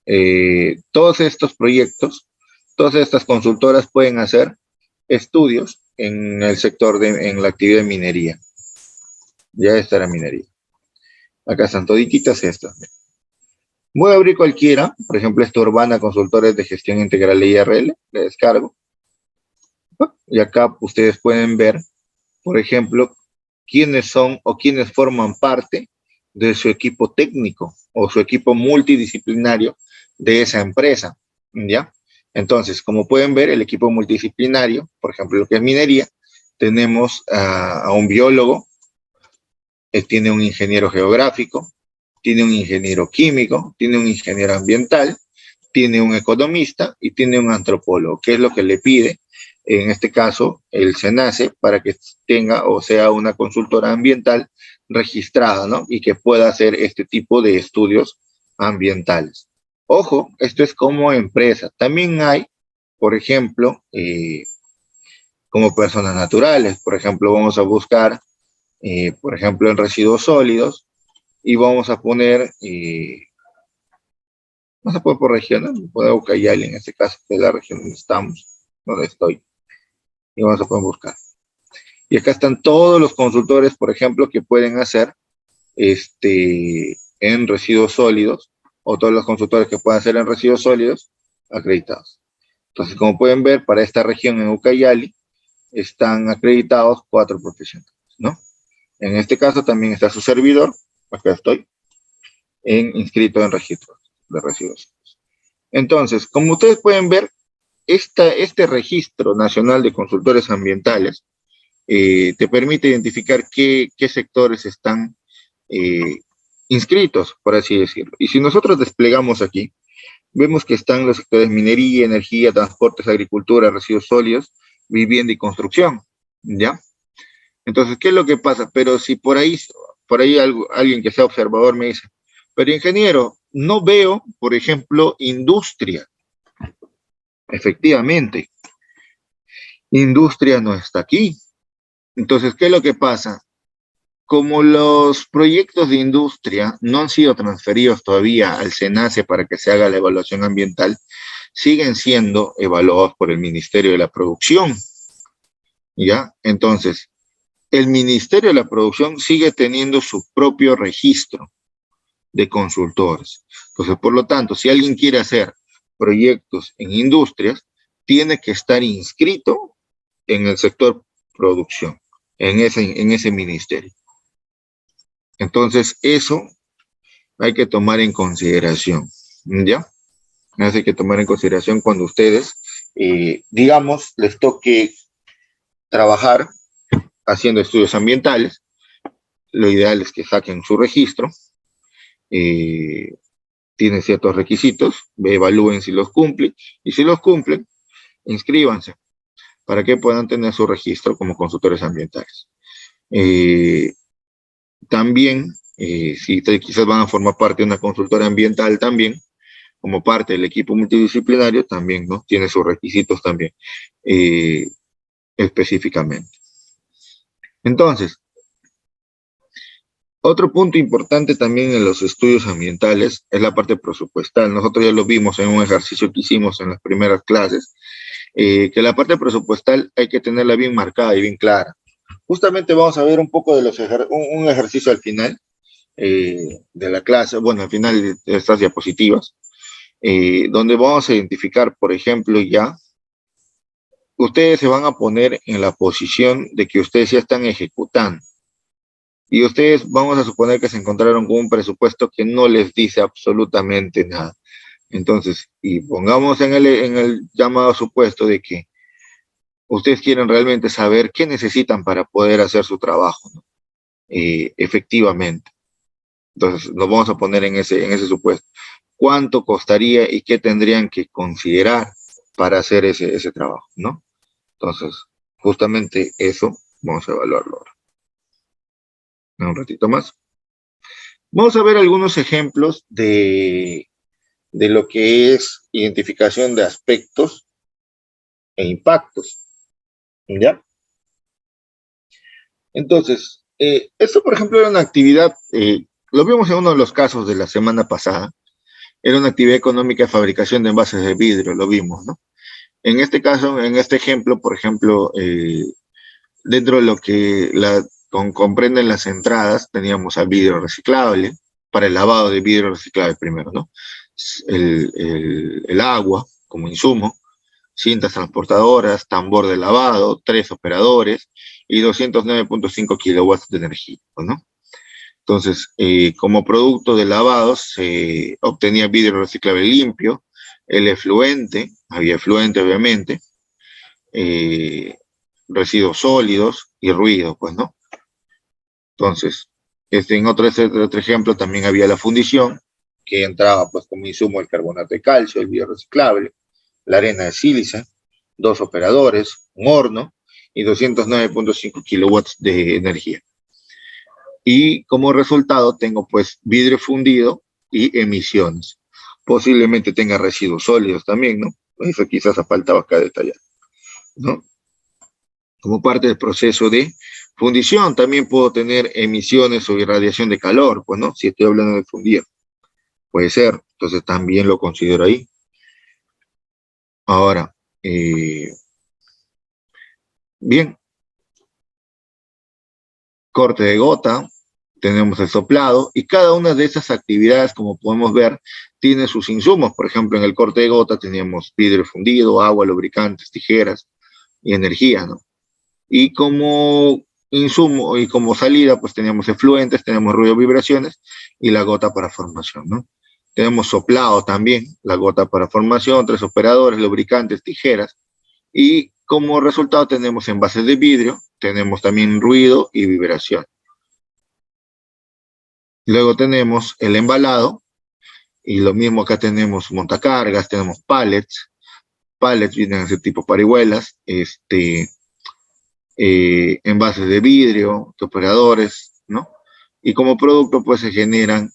todos estos proyectos, todas estas consultoras pueden hacer estudios en el sector en la actividad de minería. Ya está la minería. Acá están toditas estas. Voy a abrir cualquiera, por ejemplo, esta Urbana Consultores de Gestión Integral de IRL, le descargo. Y acá ustedes pueden ver, por ejemplo, quiénes son o quiénes forman parte de su equipo técnico o su equipo multidisciplinario de esa empresa, ¿ya? Entonces, como pueden ver, el equipo multidisciplinario, por ejemplo, lo que es minería, tenemos a un biólogo, tiene un ingeniero geográfico, tiene un ingeniero químico, tiene un ingeniero ambiental, tiene un economista y tiene un antropólogo, que es lo que le pide, en este caso, el SENACE, para que tenga o sea una consultora ambiental registrada, ¿no? Y que pueda hacer este tipo de estudios ambientales. Ojo, esto es como empresa. También hay, por ejemplo, como personas naturales. Por ejemplo, vamos a buscar, por ejemplo, en residuos sólidos y vamos a poner, no se puede por región, ¿no? Puede Ucayali en este caso, que es la región donde estamos, donde estoy. Y vamos a poder buscar. Y acá están todos los consultores, por ejemplo, que pueden hacer en residuos sólidos, o todos los consultores que puedan hacer en residuos sólidos acreditados. Entonces, como pueden ver, para esta región en Ucayali están acreditados 4 profesionales, ¿no? En este caso también está su servidor, acá estoy, inscrito en registro de residuos. Entonces, como ustedes pueden ver, este registro nacional de consultores ambientales te permite identificar qué sectores están inscritos, por así decirlo. Y si nosotros desplegamos aquí, vemos que están los sectores minería, energía, transportes, agricultura, residuos sólidos, vivienda y construcción, ¿ya? Entonces, ¿qué es lo que pasa? Pero si por ahí por ahí alguien que sea observador me dice, pero ingeniero, no veo, por ejemplo, industria. Efectivamente, industria no está aquí. Entonces, ¿qué es lo que pasa? Como los proyectos de industria no han sido transferidos todavía al SENACE para que se haga la evaluación ambiental, siguen siendo evaluados por el Ministerio de la Producción, ¿ya? Entonces, el Ministerio de la Producción sigue teniendo su propio registro de consultores. Entonces, por lo tanto, si alguien quiere hacer proyectos en industrias, tiene que estar inscrito en el sector producción, en ese ministerio. Entonces, eso hay que tomar en consideración, ¿ya? Eso hay que tomar en consideración cuando ustedes, digamos, les toque trabajar haciendo estudios ambientales. Lo ideal es que saquen su registro, tienen ciertos requisitos, evalúen si los cumplen, y si los cumplen, inscríbanse para que puedan tener su registro como consultores ambientales. También, si quizás van a formar parte de una consultora ambiental también, como parte del equipo multidisciplinario, también, ¿no? Tiene sus requisitos también, específicamente. Entonces, otro punto importante también en los estudios ambientales es la parte presupuestal. Nosotros ya lo vimos en un ejercicio que hicimos en las primeras clases, que la parte presupuestal hay que tenerla bien marcada y bien clara. Justamente vamos a ver un poco de un ejercicio al final de la clase, bueno, al final de estas diapositivas, donde vamos a identificar, por ejemplo, ya, ustedes se van a poner en la posición de que ustedes ya están ejecutando. Y ustedes vamos a suponer que se encontraron con un presupuesto que no les dice absolutamente nada. Entonces, y pongamos en el llamado supuesto de que ustedes quieren realmente saber qué necesitan para poder hacer su trabajo, ¿no? Efectivamente. Entonces, nos vamos a poner en ese supuesto. ¿Cuánto costaría y qué tendrían que considerar para hacer ese trabajo, ¿no? Entonces, justamente eso vamos a evaluarlo ahora. Un ratito más. Vamos a ver algunos ejemplos de lo que es identificación de aspectos e impactos, ¿ya? Entonces, esto, por ejemplo, era una actividad, lo vimos en uno de los casos de la semana pasada, era una actividad económica de fabricación de envases de vidrio, lo vimos, ¿no? En este caso, en este ejemplo, por ejemplo, dentro de lo que comprenden las entradas, teníamos al vidrio reciclable, para el lavado de vidrio reciclable primero, ¿no? El agua como insumo, cintas transportadoras, tambor de lavado, 3 operadores y 209.5 kilowatts de energía, ¿no? Entonces, como producto de lavado se obtenía vidrio reciclable limpio, el efluente, había efluente obviamente, residuos sólidos y ruido, pues, ¿no? Entonces, en otro ejemplo también había la fundición, que entraba pues como insumo el carbonato de calcio, el vidrio reciclable, la arena de sílice, 2 operadores, un horno y 209.5 kilowatts de energía. Y como resultado tengo pues vidrio fundido y emisiones. Posiblemente tenga residuos sólidos también, ¿no? Eso quizás faltaba acá detallar, ¿no? Como parte del proceso de fundición también puedo tener emisiones o irradiación de calor, pues, ¿no? Si estoy hablando de fundir. Puede ser, entonces también lo considero ahí. Ahora, bien, corte de gota, tenemos el soplado, y cada una de esas actividades, como podemos ver, tiene sus insumos. Por ejemplo, en el corte de gota teníamos vidrio fundido, agua, lubricantes, tijeras y energía, ¿no? Y como insumo y como salida, pues teníamos efluentes, tenemos ruido, vibraciones y la gota para formación, ¿no? Tenemos soplado también, la gota para formación, 3 operadores, lubricantes, tijeras, y como resultado tenemos envases de vidrio, tenemos también ruido y vibración. Luego tenemos el embalado, y lo mismo acá tenemos montacargas, tenemos pallets vienen de ese tipo parihuelas, envases de vidrio, operadores, ¿no? y como producto pues se generan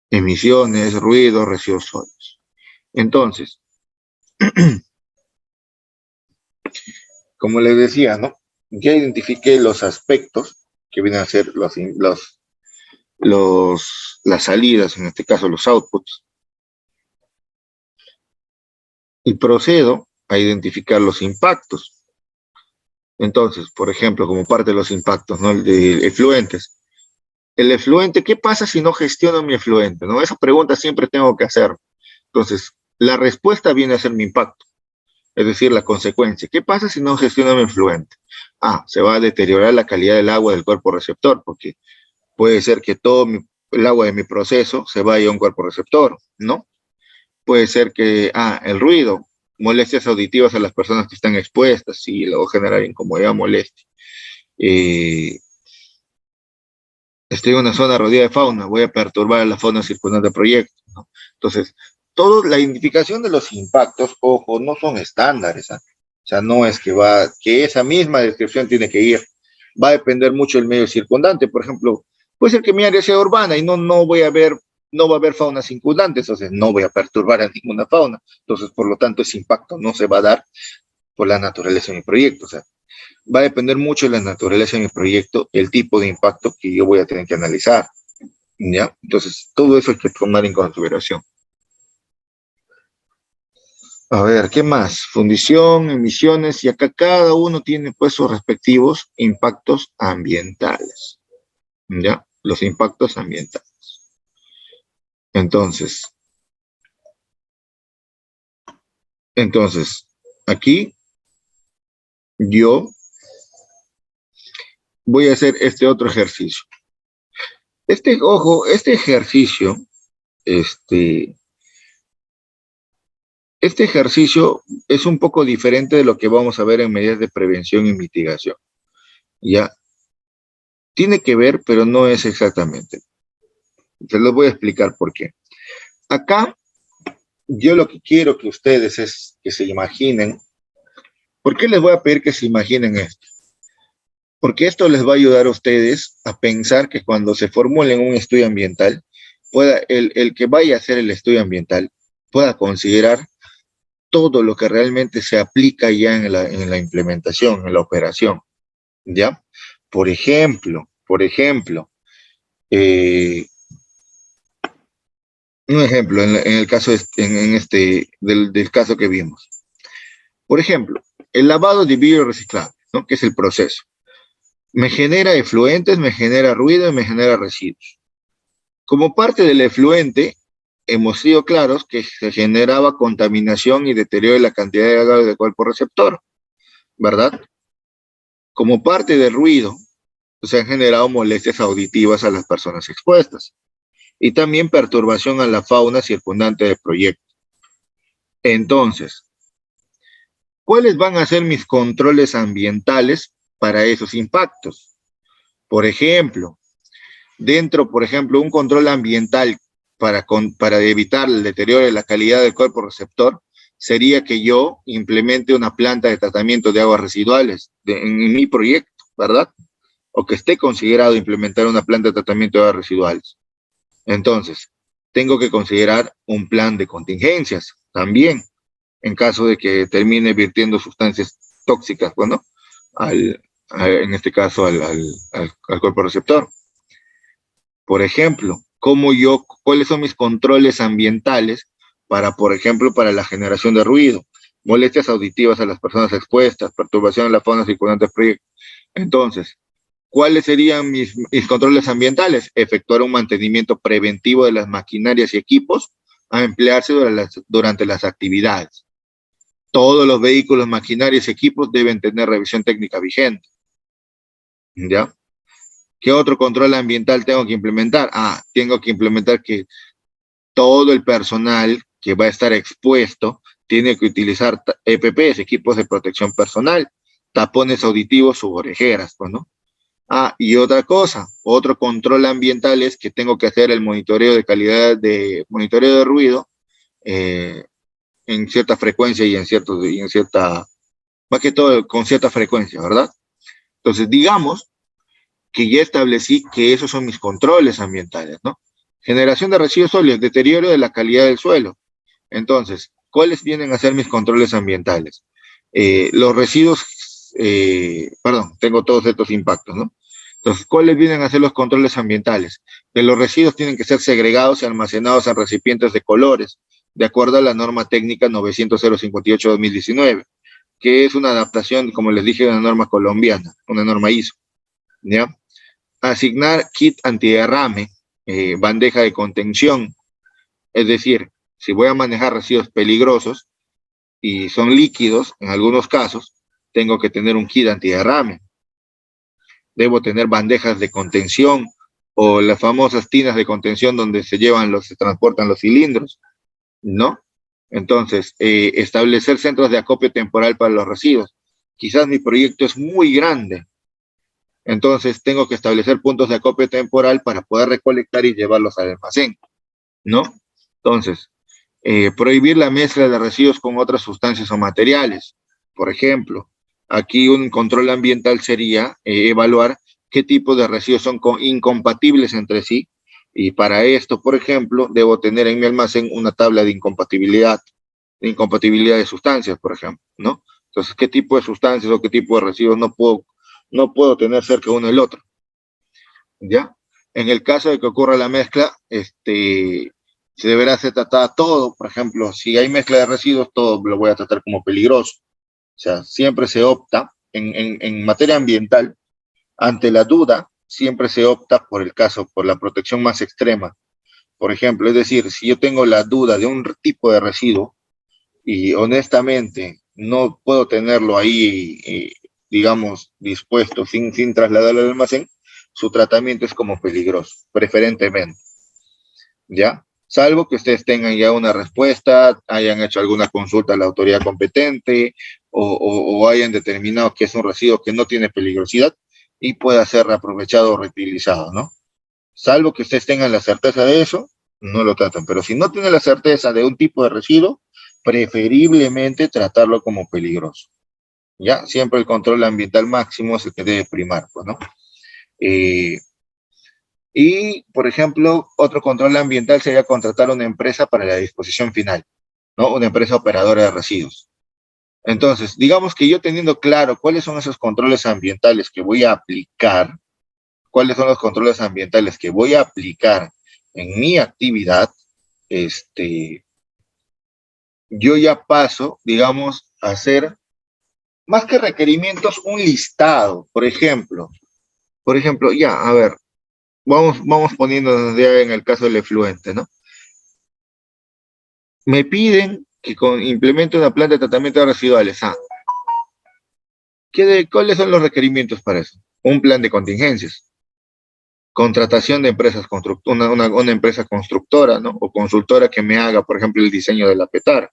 emisiones, ruidos, residuos sólidos. Entonces, como les decía, ¿no? Ya identifiqué los aspectos que vienen a ser las salidas, en este caso los outputs, y procedo a identificar los impactos. Entonces, por ejemplo, como parte de los impactos, ¿no? De efluentes. El efluente, ¿qué pasa si no gestiono mi efluente? ¿No? Esa pregunta siempre tengo que hacer. Entonces, la respuesta viene a ser mi impacto, es decir, la consecuencia. ¿Qué pasa si no gestiono mi efluente? Se va a deteriorar la calidad del agua del cuerpo receptor, porque puede ser que el agua de mi proceso se vaya a un cuerpo receptor, ¿no? Puede ser que, el ruido, molestias auditivas a las personas que están expuestas, sí, luego generar incomodidad, molestia. Estoy en una zona rodeada de fauna, voy a perturbar a la fauna circundante del proyecto, ¿no? Entonces, la identificación de los impactos, ojo, no son estándares, ¿eh? O sea, no es que esa misma descripción tiene que ir, va a depender mucho del medio circundante. Por ejemplo, puede ser que mi área sea urbana y no va a haber fauna circundante, entonces no voy a perturbar a ninguna fauna. Entonces, por lo tanto, ese impacto no se va a dar por la naturaleza de mi proyecto. O sea, va a depender mucho de la naturaleza de mi proyecto, el tipo de impacto que yo voy a tener que analizar, ¿ya? Entonces, todo eso hay que tomar en consideración. A ver, ¿qué más? Fundición, emisiones, y acá cada uno tiene pues sus respectivos impactos ambientales, ¿ya? Los impactos ambientales. Entonces, aquí yo voy a hacer este otro ejercicio. Este ejercicio, este ejercicio es un poco diferente de lo que vamos a ver en medidas de prevención y mitigación. Ya, tiene que ver, pero no es exactamente. Se los voy a explicar por qué. Acá, yo lo que quiero que ustedes es que se imaginen. ¿Por qué les voy a pedir que se imaginen esto? Porque esto les va a ayudar a ustedes a pensar que cuando se formulen un estudio ambiental, el que vaya a hacer el estudio ambiental pueda considerar todo lo que realmente se aplica ya en la implementación, en la operación, ¿ya? Por ejemplo, eh, un ejemplo en el caso del caso que vimos. Por ejemplo, el lavado de vidrio reciclable, ¿no? Que es el proceso. Me genera efluentes, me genera ruido y me genera residuos. Como parte del efluente, hemos sido claros que se generaba contaminación y deterioro de la cantidad de agua del cuerpo receptor, ¿verdad? Como parte del ruido, se han generado molestias auditivas a las personas expuestas y también perturbación a la fauna circundante del proyecto. Entonces, ¿cuáles van a ser mis controles ambientales para esos impactos? Por ejemplo, un control ambiental para evitar el deterioro de la calidad del cuerpo receptor sería que yo implemente una planta de tratamiento de aguas residuales en mi proyecto, ¿verdad? O que esté considerado implementar una planta de tratamiento de aguas residuales. Entonces, tengo que considerar un plan de contingencias también, en caso de que termine vertiendo sustancias tóxicas, bueno, en este caso al cuerpo receptor. Por ejemplo, cuáles son mis controles ambientales por ejemplo, para la generación de ruido, molestias auditivas a las personas expuestas, perturbación de la fauna circundante del proyecto. Entonces, ¿cuáles serían mis controles ambientales? Efectuar un mantenimiento preventivo de las maquinarias y equipos a emplearse durante las actividades. Todos los vehículos, maquinarias y equipos deben tener revisión técnica vigente, ¿ya? ¿Qué otro control ambiental tengo que implementar? Tengo que implementar que todo el personal que va a estar expuesto tiene que utilizar EPPs, equipos de protección personal, tapones auditivos u orejeras, ¿no? Y otra cosa, otro control ambiental es que tengo que hacer el monitoreo monitoreo de ruido en cierta frecuencia y más que todo con cierta frecuencia, ¿verdad? Entonces, digamos que ya establecí que esos son mis controles ambientales, ¿no? Generación de residuos sólidos, deterioro de la calidad del suelo. Entonces, ¿cuáles vienen a ser mis controles ambientales? Los residuos, tengo todos estos impactos, ¿no? Entonces, ¿cuáles vienen a ser los controles ambientales? Que los residuos tienen que ser segregados y almacenados en recipientes de colores, de acuerdo a la norma técnica 900-058-2019, que es una adaptación, como les dije, de una norma colombiana, una norma ISO, ¿ya? Asignar kit antiderrame, bandeja de contención, es decir, si voy a manejar residuos peligrosos y son líquidos, en algunos casos, tengo que tener un kit antiderrame. Debo tener bandejas de contención o las famosas tinas de contención donde se transportan los cilindros, ¿no? Entonces, establecer centros de acopio temporal para los residuos. Quizás mi proyecto es muy grande, entonces tengo que establecer puntos de acopio temporal para poder recolectar y llevarlos al almacén, ¿no? Entonces, prohibir la mezcla de residuos con otras sustancias o materiales. Por ejemplo, aquí un control ambiental sería evaluar qué tipo de residuos son incompatibles entre sí, y para esto, por ejemplo, debo tener en mi almacén una tabla de incompatibilidad de sustancias, por ejemplo, ¿no? Entonces, ¿qué tipo de sustancias o qué tipo de residuos no puedo tener cerca uno del otro? ¿Ya? En el caso de que ocurra la mezcla, se deberá ser tratada todo. Por ejemplo, si hay mezcla de residuos, todo lo voy a tratar como peligroso. O sea, siempre se opta, en materia ambiental, ante la duda, siempre se opta por la protección más extrema. Por ejemplo, es decir, si yo tengo la duda de un tipo de residuo y honestamente no puedo tenerlo ahí, digamos, dispuesto sin trasladarlo al almacén, su tratamiento es como peligroso, preferentemente, ¿ya? Salvo que ustedes tengan ya una respuesta, hayan hecho alguna consulta a la autoridad competente o hayan determinado que es un residuo que no tiene peligrosidad y pueda ser reaprovechado o reutilizado, ¿no? Salvo que ustedes tengan la certeza de eso, no lo tratan. Pero si no tienen la certeza de un tipo de residuo, preferiblemente tratarlo como peligroso. ¿Ya? Siempre el control ambiental máximo es el que debe primar, pues, ¿no? Y, por ejemplo, otro control ambiental sería contratar una empresa para la disposición final, ¿no? Una empresa operadora de residuos. Entonces, digamos que yo teniendo claro cuáles son esos controles ambientales que voy a aplicar, cuáles son los controles ambientales que voy a aplicar en mi actividad, yo ya paso, digamos, a hacer, más que requerimientos, un listado. Por ejemplo, ya, a ver, vamos poniendo ya en el caso del efluente, ¿no? Me piden que implemente una planta de tratamiento de residuales. ¿Cuáles son los requerimientos para eso? Un plan de contingencias, contratación de empresas, una empresa constructora, ¿no? O consultora que me haga, por ejemplo, el diseño de la petar.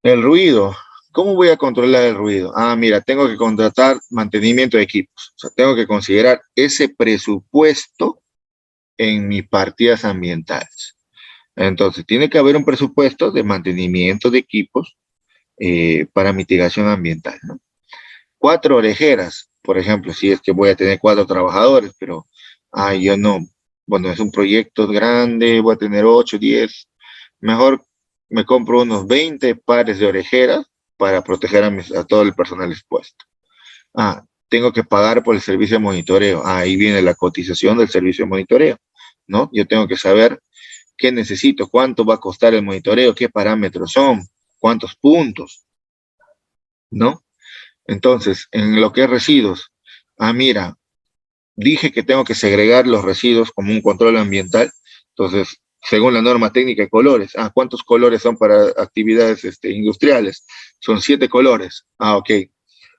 El ruido. ¿Cómo voy a controlar el ruido? Mira, tengo que contratar mantenimiento de equipos. O sea, tengo que considerar ese presupuesto en mis partidas ambientales. Entonces, tiene que haber un presupuesto de mantenimiento de equipos para mitigación ambiental, ¿no? 4 orejeras, por ejemplo, si es que voy a tener 4 trabajadores, pero yo no, bueno, es un proyecto grande, voy a tener 8, 10, mejor me compro unos 20 pares de orejeras para proteger a todo el personal expuesto. Tengo que pagar por el servicio de monitoreo. Ahí viene la cotización del servicio de monitoreo, ¿no? Yo tengo que saber qué necesito, cuánto va a costar el monitoreo, qué parámetros son, cuántos puntos, ¿no? Entonces, en lo que es residuos, mira, dije que tengo que segregar los residuos como un control ambiental. Entonces, según la norma técnica de colores, ¿cuántos colores son para actividades industriales? Son 7 colores. Ok.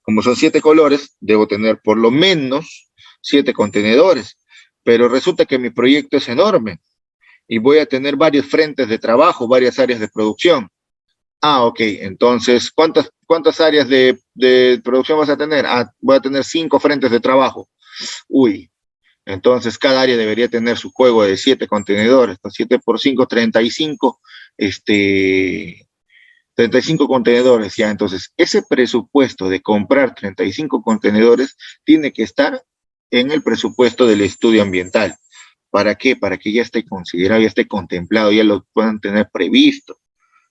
Como son 7 colores, debo tener por lo menos 7 contenedores. Pero resulta que mi proyecto es enorme y voy a tener varios frentes de trabajo, varias áreas de producción. Ok. Entonces, ¿cuántas áreas de producción vas a tener? Voy a tener 5 frentes de trabajo. Uy, entonces cada área debería tener su juego de 7 contenedores. 7 por 5, 35, 35 contenedores, ya. Entonces, ese presupuesto de comprar 35 contenedores tiene que estar en el presupuesto del estudio ambiental. ¿Para qué? Para que ya esté considerado, ya esté contemplado, ya lo puedan tener previsto.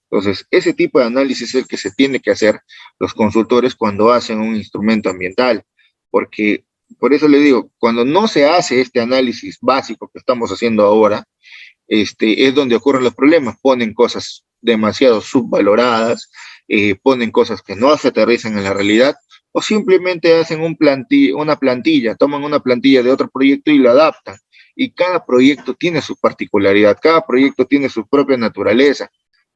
Entonces, ese tipo de análisis es el que se tiene que hacer los consultores cuando hacen un instrumento ambiental, porque por eso le digo, cuando no se hace este análisis básico que estamos haciendo ahora, es donde ocurren los problemas. Ponen cosas demasiado subvaloradas, ponen cosas que no se aterrizan en la realidad, o simplemente hacen una plantilla, toman una plantilla de otro proyecto y lo adaptan. Y cada proyecto tiene su particularidad, cada proyecto tiene su propia naturaleza.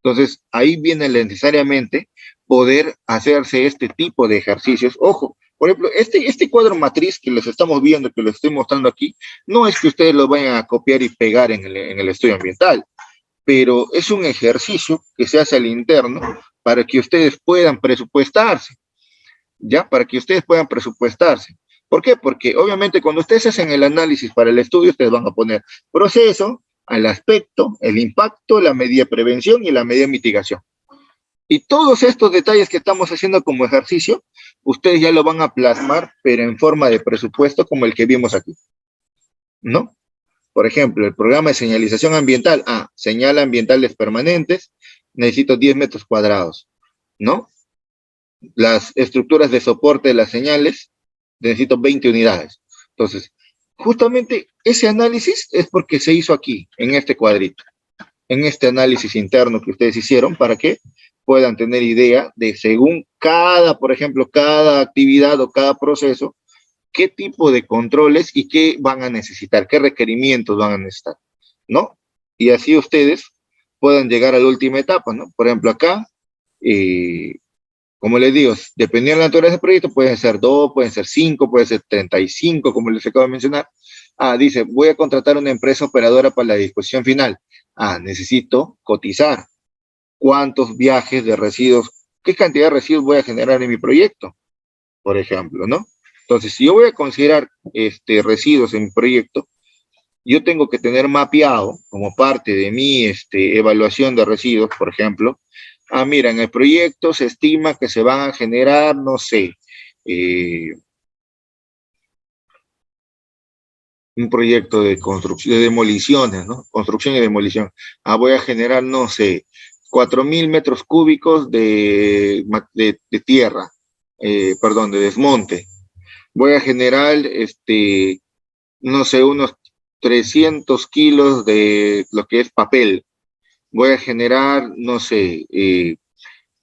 Entonces, ahí viene necesariamente poder hacerse este tipo de ejercicios. Ojo, por ejemplo, este cuadro matriz que les estamos viendo, que les estoy mostrando aquí, no es que ustedes lo vayan a copiar y pegar en el estudio ambiental, pero es un ejercicio que se hace al interno para que ustedes puedan presupuestarse, ¿ya? Para que ustedes puedan presupuestarse. ¿Por qué? Porque obviamente cuando ustedes hacen el análisis para el estudio, ustedes van a poner proceso, al aspecto, el impacto, la medida de prevención y la medida de mitigación. Y todos estos detalles que estamos haciendo como ejercicio, ustedes ya lo van a plasmar, pero en forma de presupuesto como el que vimos aquí, ¿no? Por ejemplo, el programa de señalización ambiental. Señal ambientales permanentes, necesito 10 metros cuadrados, ¿no? Las estructuras de soporte de las señales, necesito 20 unidades. Entonces, justamente ese análisis es porque se hizo aquí, en este cuadrito, en este análisis interno que ustedes hicieron, para que puedan tener idea de según cada, por ejemplo, cada actividad o cada proceso, qué tipo de controles y qué van a necesitar, qué requerimientos van a necesitar, ¿no? Y así ustedes puedan llegar a la última etapa, ¿no? Por ejemplo, acá, como les digo, dependiendo de la naturaleza del proyecto, pueden ser 2, pueden ser 5, pueden ser 35, como les acabo de mencionar. Dice, voy a contratar una empresa operadora para la disposición final. Necesito cotizar. ¿Cuántos viajes de residuos, qué cantidad de residuos voy a generar en mi proyecto? Por ejemplo, ¿no? Entonces, si yo voy a considerar residuos en mi proyecto, yo tengo que tener mapeado como parte de mi evaluación de residuos, por ejemplo, mira, en el proyecto se estima que se van a generar, no sé, un proyecto de construcción, de demoliciones, ¿no? Construcción y demolición. Voy a generar, no sé, 4.000 metros cúbicos de tierra, perdón, de desmonte. Voy a generar, no sé, unos 300 kilos de lo que es papel. Voy a generar, no sé,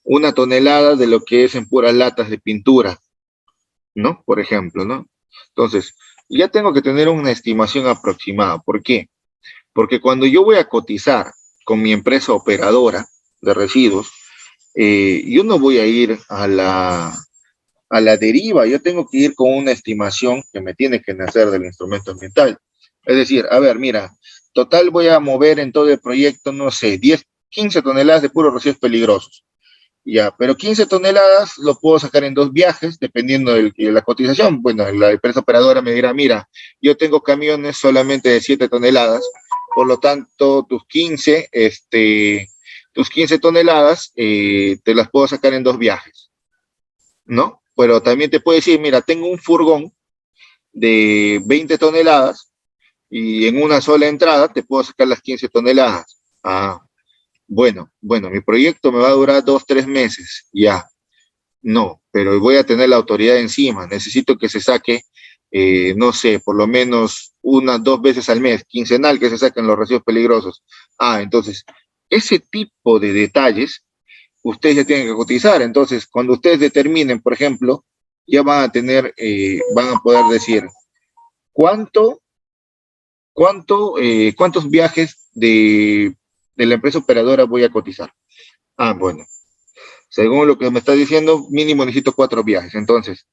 1 tonelada de lo que es en puras latas de pintura, ¿no? Por ejemplo, ¿no? Entonces, ya tengo que tener una estimación aproximada. ¿Por qué? Porque cuando yo voy a cotizar con mi empresa operadora de residuos, yo no voy a ir a la deriva, yo tengo que ir con una estimación que me tiene que nacer del instrumento ambiental. Es decir, a ver, mira, total voy a mover en todo el proyecto, no sé, 10, 15 toneladas de puros residuos peligrosos. Ya, pero 15 toneladas lo puedo sacar en 2 viajes, dependiendo de la cotización. Bueno, la empresa operadora me dirá, mira, yo tengo camiones solamente de 7 toneladas, por lo tanto, tus 15 toneladas te las puedo sacar en 2 viajes, ¿no? Pero también te puedo decir, mira, tengo un furgón de 20 toneladas y en una sola entrada te puedo sacar las 15 toneladas. Bueno, mi proyecto me va a durar 2, 3 meses, ya. No, pero voy a tener la autoridad encima. Necesito que se saque, no sé, por lo menos 1, 2 veces al mes, quincenal, que se saquen los residuos peligrosos. Entonces, ese tipo de detalles, ustedes ya tienen que cotizar. Entonces, cuando ustedes determinen, por ejemplo, ya van a tener, van a poder decir cuántos viajes de la empresa operadora voy a cotizar. Bueno, según lo que me está diciendo, mínimo necesito 4 viajes. Entonces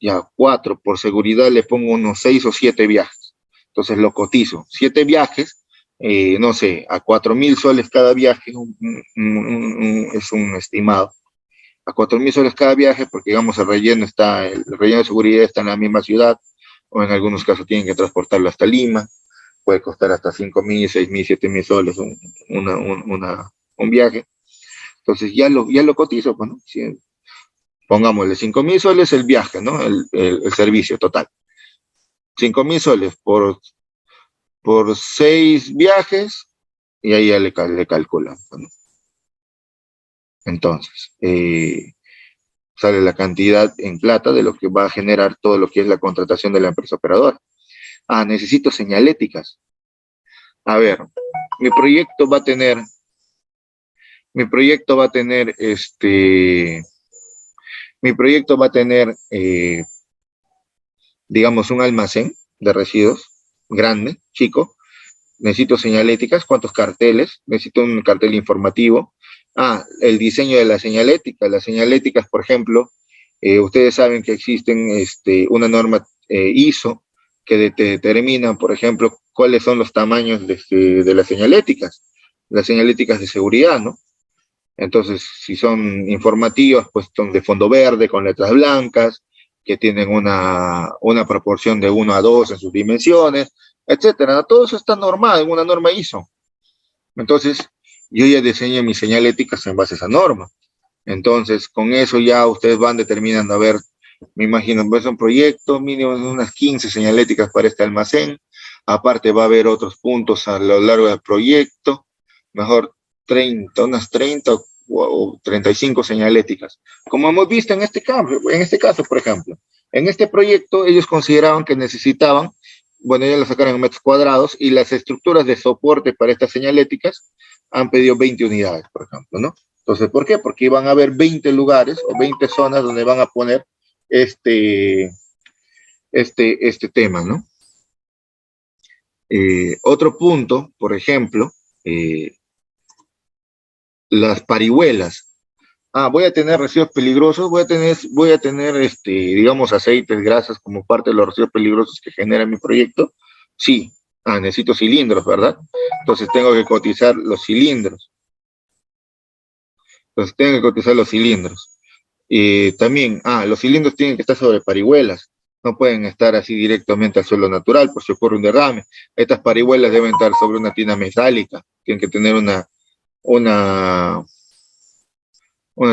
ya 4, por seguridad le pongo unos 6 o 7 viajes. Entonces lo cotizo. 7 viajes, no sé, a 4.000 soles cada viaje, es un estimado. A 4.000 soles cada viaje, porque digamos el relleno de seguridad está en la misma ciudad, o en algunos casos tienen que transportarlo hasta Lima. Puede costar hasta 5.000, 6.000, 7.000 soles un viaje. Entonces ya lo cotizo, pues, ¿no? Pongámosle 5.000 soles el viaje, ¿no? El servicio total. 5.000 soles por 6 viajes, y ahí ya le calculan, ¿no? Entonces, sale la cantidad en plata de lo que va a generar todo lo que es la contratación de la empresa operadora. Ah, necesito señaléticas. A ver, mi proyecto va a tener, mi proyecto va a tener, mi proyecto va a tener, digamos, un almacén de residuos grande, chico. Necesito señaléticas, ¿cuántos carteles? Necesito un cartel informativo. Ah, el diseño de la señalética. Las señaléticas, por ejemplo, ustedes saben que existen una norma ISO que determina, por ejemplo, cuáles son los tamaños de las señaléticas de seguridad, ¿no? Entonces, si son informativas, pues son de fondo verde con letras blancas, que tienen una proporción de 1:2 en sus dimensiones, etcétera. Todo eso está normado en una norma ISO. Entonces, yo ya diseñé mis señaléticas en base a esa norma. Entonces, con eso ya ustedes van determinando, a ver, me imagino, es un proyecto mínimo de unas 15 señaléticas para este almacén. Aparte va a haber otros puntos a lo largo del proyecto, mejor 30, unas 30 o 35 señaléticas. Como hemos visto en este caso, por ejemplo, en este proyecto ellos consideraban que necesitaban, bueno, ya lo sacaron en metros cuadrados, y las estructuras de soporte para estas señaléticas han pedido 20 unidades, por ejemplo, ¿no? Entonces, ¿por qué? Porque iban a haber 20 lugares o 20 zonas donde van a poner este, este tema, ¿no? Otro punto, por ejemplo, las parihuelas. Ah, voy a tener residuos peligrosos, voy a tener digamos, aceites, grasas como parte de los residuos peligrosos que genera mi proyecto. Sí. Ah, necesito cilindros, ¿verdad? Entonces tengo que cotizar los cilindros. También, los cilindros tienen que estar sobre parihuelas, no pueden estar así directamente al suelo natural por si ocurre un derrame. Estas parihuelas deben estar sobre una tina metálica, tienen que tener una, una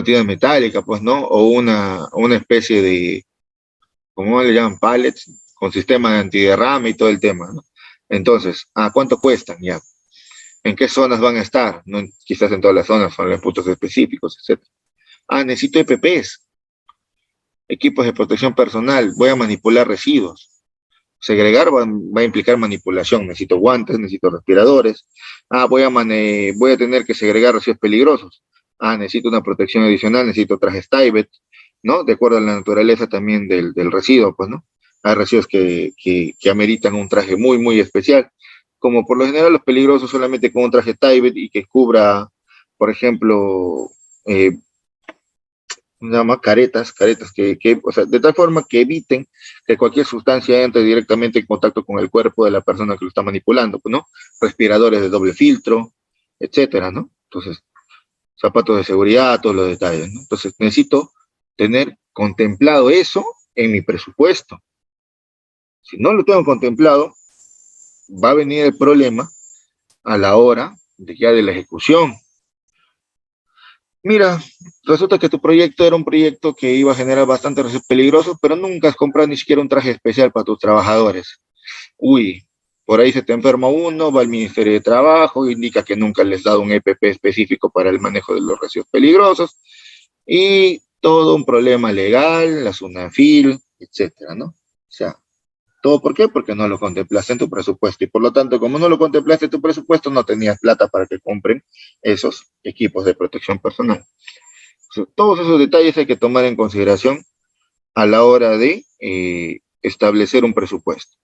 tina metálica, pues, ¿no? O una especie de, ¿cómo le llaman? Pallets, con sistema de antiderrame y todo el tema, ¿no? Entonces, ¿cuánto cuestan ya? ¿En qué zonas van a estar? No, quizás en todas las zonas, son en puntos específicos, etc. Necesito EPPs, equipos de protección personal, voy a manipular residuos. Segregar va a implicar manipulación, necesito guantes, necesito respiradores. Voy a tener que segregar residuos peligrosos. Necesito una protección adicional, necesito trajes Tyvek, ¿no? De acuerdo a la naturaleza también del residuo, pues, ¿no? Hay residuos que ameritan un traje muy, muy especial, como por lo general los peligrosos solamente con un traje Tyvek y que cubra, por ejemplo, llama caretas, o sea, de tal forma que eviten que cualquier sustancia entre directamente en contacto con el cuerpo de la persona que lo está manipulando, ¿no? Respiradores de doble filtro, etcétera, ¿no? Entonces, zapatos de seguridad, todos los detalles, ¿no? Entonces, necesito tener contemplado eso en mi presupuesto. Si no lo tengo contemplado, va a venir el problema a la hora de la ejecución. Mira, resulta que tu proyecto era un proyecto que iba a generar bastantes residuos peligrosos, pero nunca has comprado ni siquiera un traje especial para tus trabajadores. Uy, por ahí se te enferma uno, va al Ministerio de Trabajo, indica que nunca les has dado un EPP específico para el manejo de los residuos peligrosos, y todo un problema legal, la SUNAFIL, etcétera, ¿no? O sea, ¿todo por qué? Porque no lo contemplaste en tu presupuesto, y por lo tanto, como no lo contemplaste en tu presupuesto, no tenías plata para que compren esos equipos de protección personal. O sea, todos esos detalles hay que tomar en consideración a la hora de establecer un presupuesto.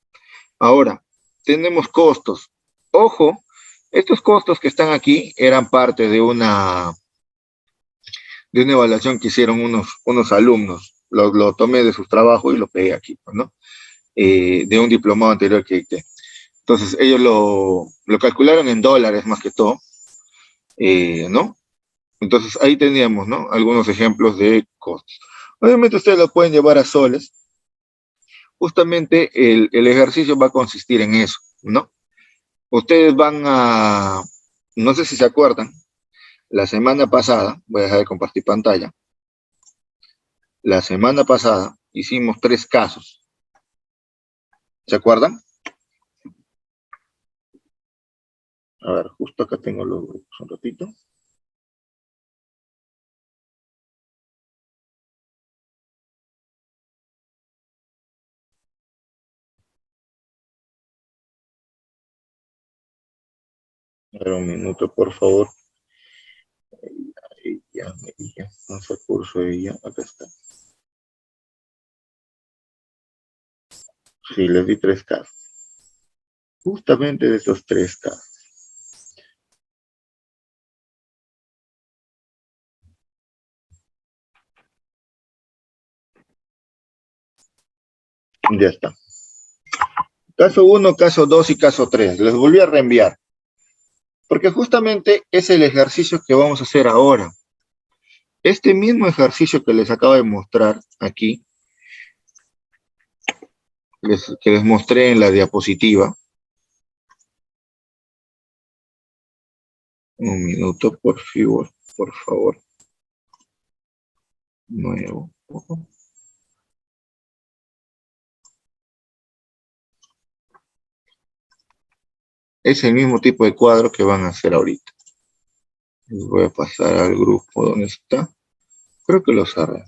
Ahora, tenemos costos. Ojo, estos costos que están aquí eran parte de una evaluación que hicieron unos alumnos. Lo tomé de sus trabajos y lo pegué aquí, ¿no? De un diplomado anterior que dicté. Entonces, ellos lo calcularon en dólares más que todo, ¿no? Entonces, ahí teníamos, ¿no? Algunos ejemplos de costos. Obviamente, ustedes lo pueden llevar a soles. Justamente el ejercicio va a consistir en eso, ¿no? Ustedes no sé si se acuerdan, la semana pasada, voy a dejar de compartir pantalla, la semana pasada hicimos 3 casos. ¿Se acuerdan? A ver, justo acá tengo los grupos un ratito. A ver, un minuto, por favor. Ella, vamos al curso de ella, acá está. Sí, les di 3 casos. Justamente de esos 3 casos. Ya está. Caso 1, caso 2 y caso 3. Les volví a reenviar. Porque justamente es el ejercicio que vamos a hacer ahora. Este mismo ejercicio que les acabo de mostrar aquí, que les mostré en la diapositiva. Un minuto, por favor. Nuevo. Es el mismo tipo de cuadro que van a hacer ahorita. Les voy a pasar al grupo donde está. Creo que lo cerré.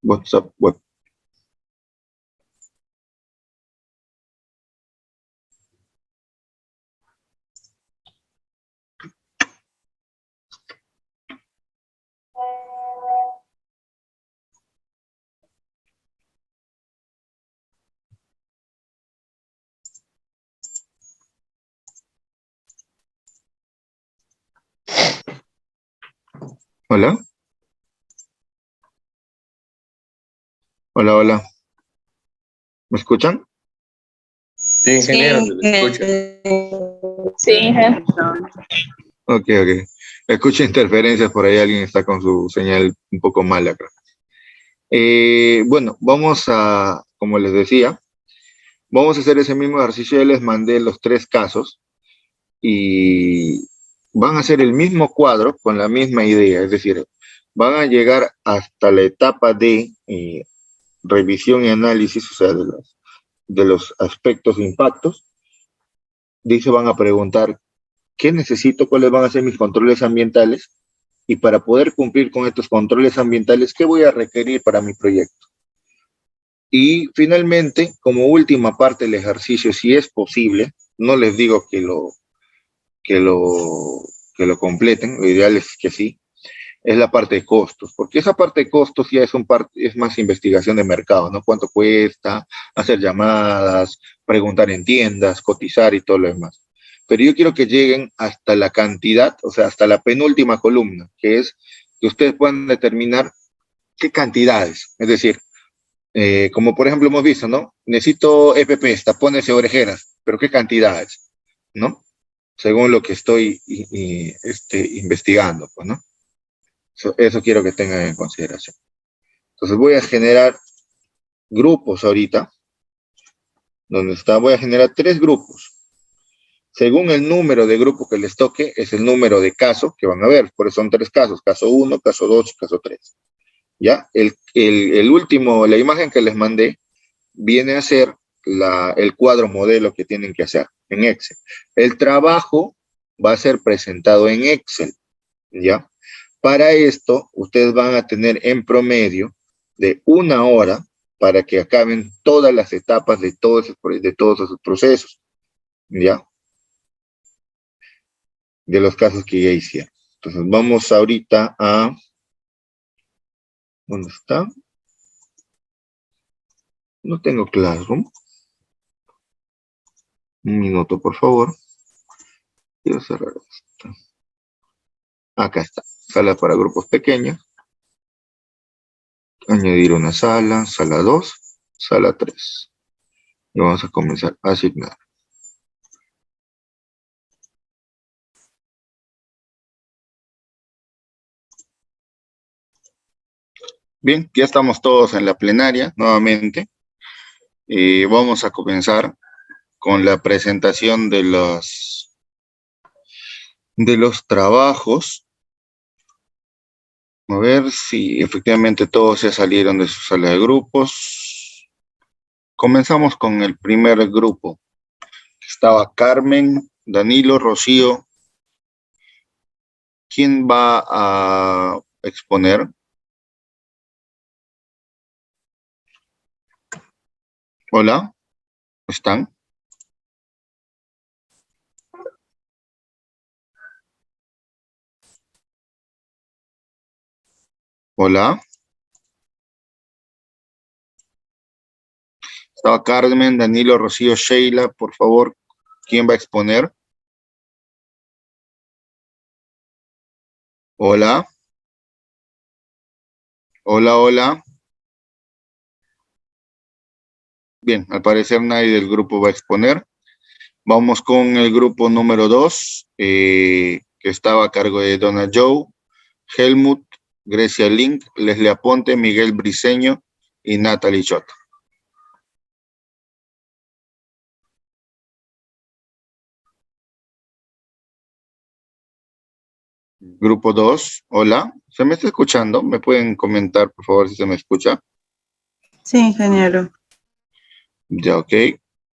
WhatsApp web. Hola. Hola, hola. ¿Me escuchan? Sí, ingeniero, se le escucha. Sí, Ok. Escucho interferencias por ahí, alguien está con su señal un poco mala acá. Bueno, como les decía, vamos a hacer ese mismo ejercicio. Ya les mandé los 3 casos y van a hacer el mismo cuadro con la misma idea, es decir, van a llegar hasta la etapa de revisión y análisis, o sea, de los aspectos de impactos. Dice, van a preguntar, ¿qué necesito? ¿Cuáles van a ser mis controles ambientales? Y para poder cumplir con estos controles ambientales, ¿qué voy a requerir para mi proyecto? Y finalmente, como última parte del ejercicio, si es posible, no les digo que lo, que lo completen, lo ideal es que sí, es la parte de costos, porque esa parte de costos ya es más investigación de mercado, ¿no? Cuánto cuesta, hacer llamadas, preguntar en tiendas, cotizar y todo lo demás. Pero yo quiero que lleguen hasta la cantidad, o sea, hasta la penúltima columna, que es que ustedes puedan determinar qué cantidades. Es decir, como por ejemplo hemos visto, ¿no? Necesito EPPs, tapones y orejeras, pero qué cantidades, ¿no? Según lo que estoy investigando, pues, ¿no? Eso quiero que tengan en consideración. Entonces voy a generar grupos ahorita. Voy a generar 3 grupos. Según el número de grupo que les toque, es el número de caso que van a ver. Por eso son 3 casos. Caso 1, caso 2 y caso 3. ¿Ya? El último, la imagen que les mandé, viene a ser el cuadro modelo que tienen que hacer en Excel. El trabajo va a ser presentado en Excel. ¿Ya? Para esto, ustedes van a tener en promedio de 1 hora para que acaben todas las etapas de todos esos procesos, ¿ya? De los casos que ya hicieron. Entonces, vamos ahorita a... ¿Dónde está? No tengo Classroom. Un minuto, por favor. Quiero cerrar esto. Acá está. Sala para grupos pequeños. Añadir una sala, sala 2, sala 3. Y vamos a comenzar a asignar. Bien, ya estamos todos en la plenaria nuevamente. Vamos a comenzar con la presentación de los trabajos A ver si efectivamente todos ya salieron de su sala de grupos. Comenzamos con el primer grupo. Estaba Carmen, Danilo, Rocío. ¿Quién va a exponer? Hola, ¿están? Hola. Estaba Carmen, Danilo, Rocío, Sheila. Por favor, ¿quién va a exponer? Hola. Hola, hola. Bien, al parecer nadie del grupo va a exponer. Vamos con el grupo número 2, que estaba a cargo de Donna Joe, Helmut, Grecia Link, Leslie Aponte, Miguel Briceño y Natalie Chota. Grupo 2, hola. ¿Se me está escuchando? ¿Me pueden comentar, por favor, si se me escucha? Sí, ingeniero. Ya, ok.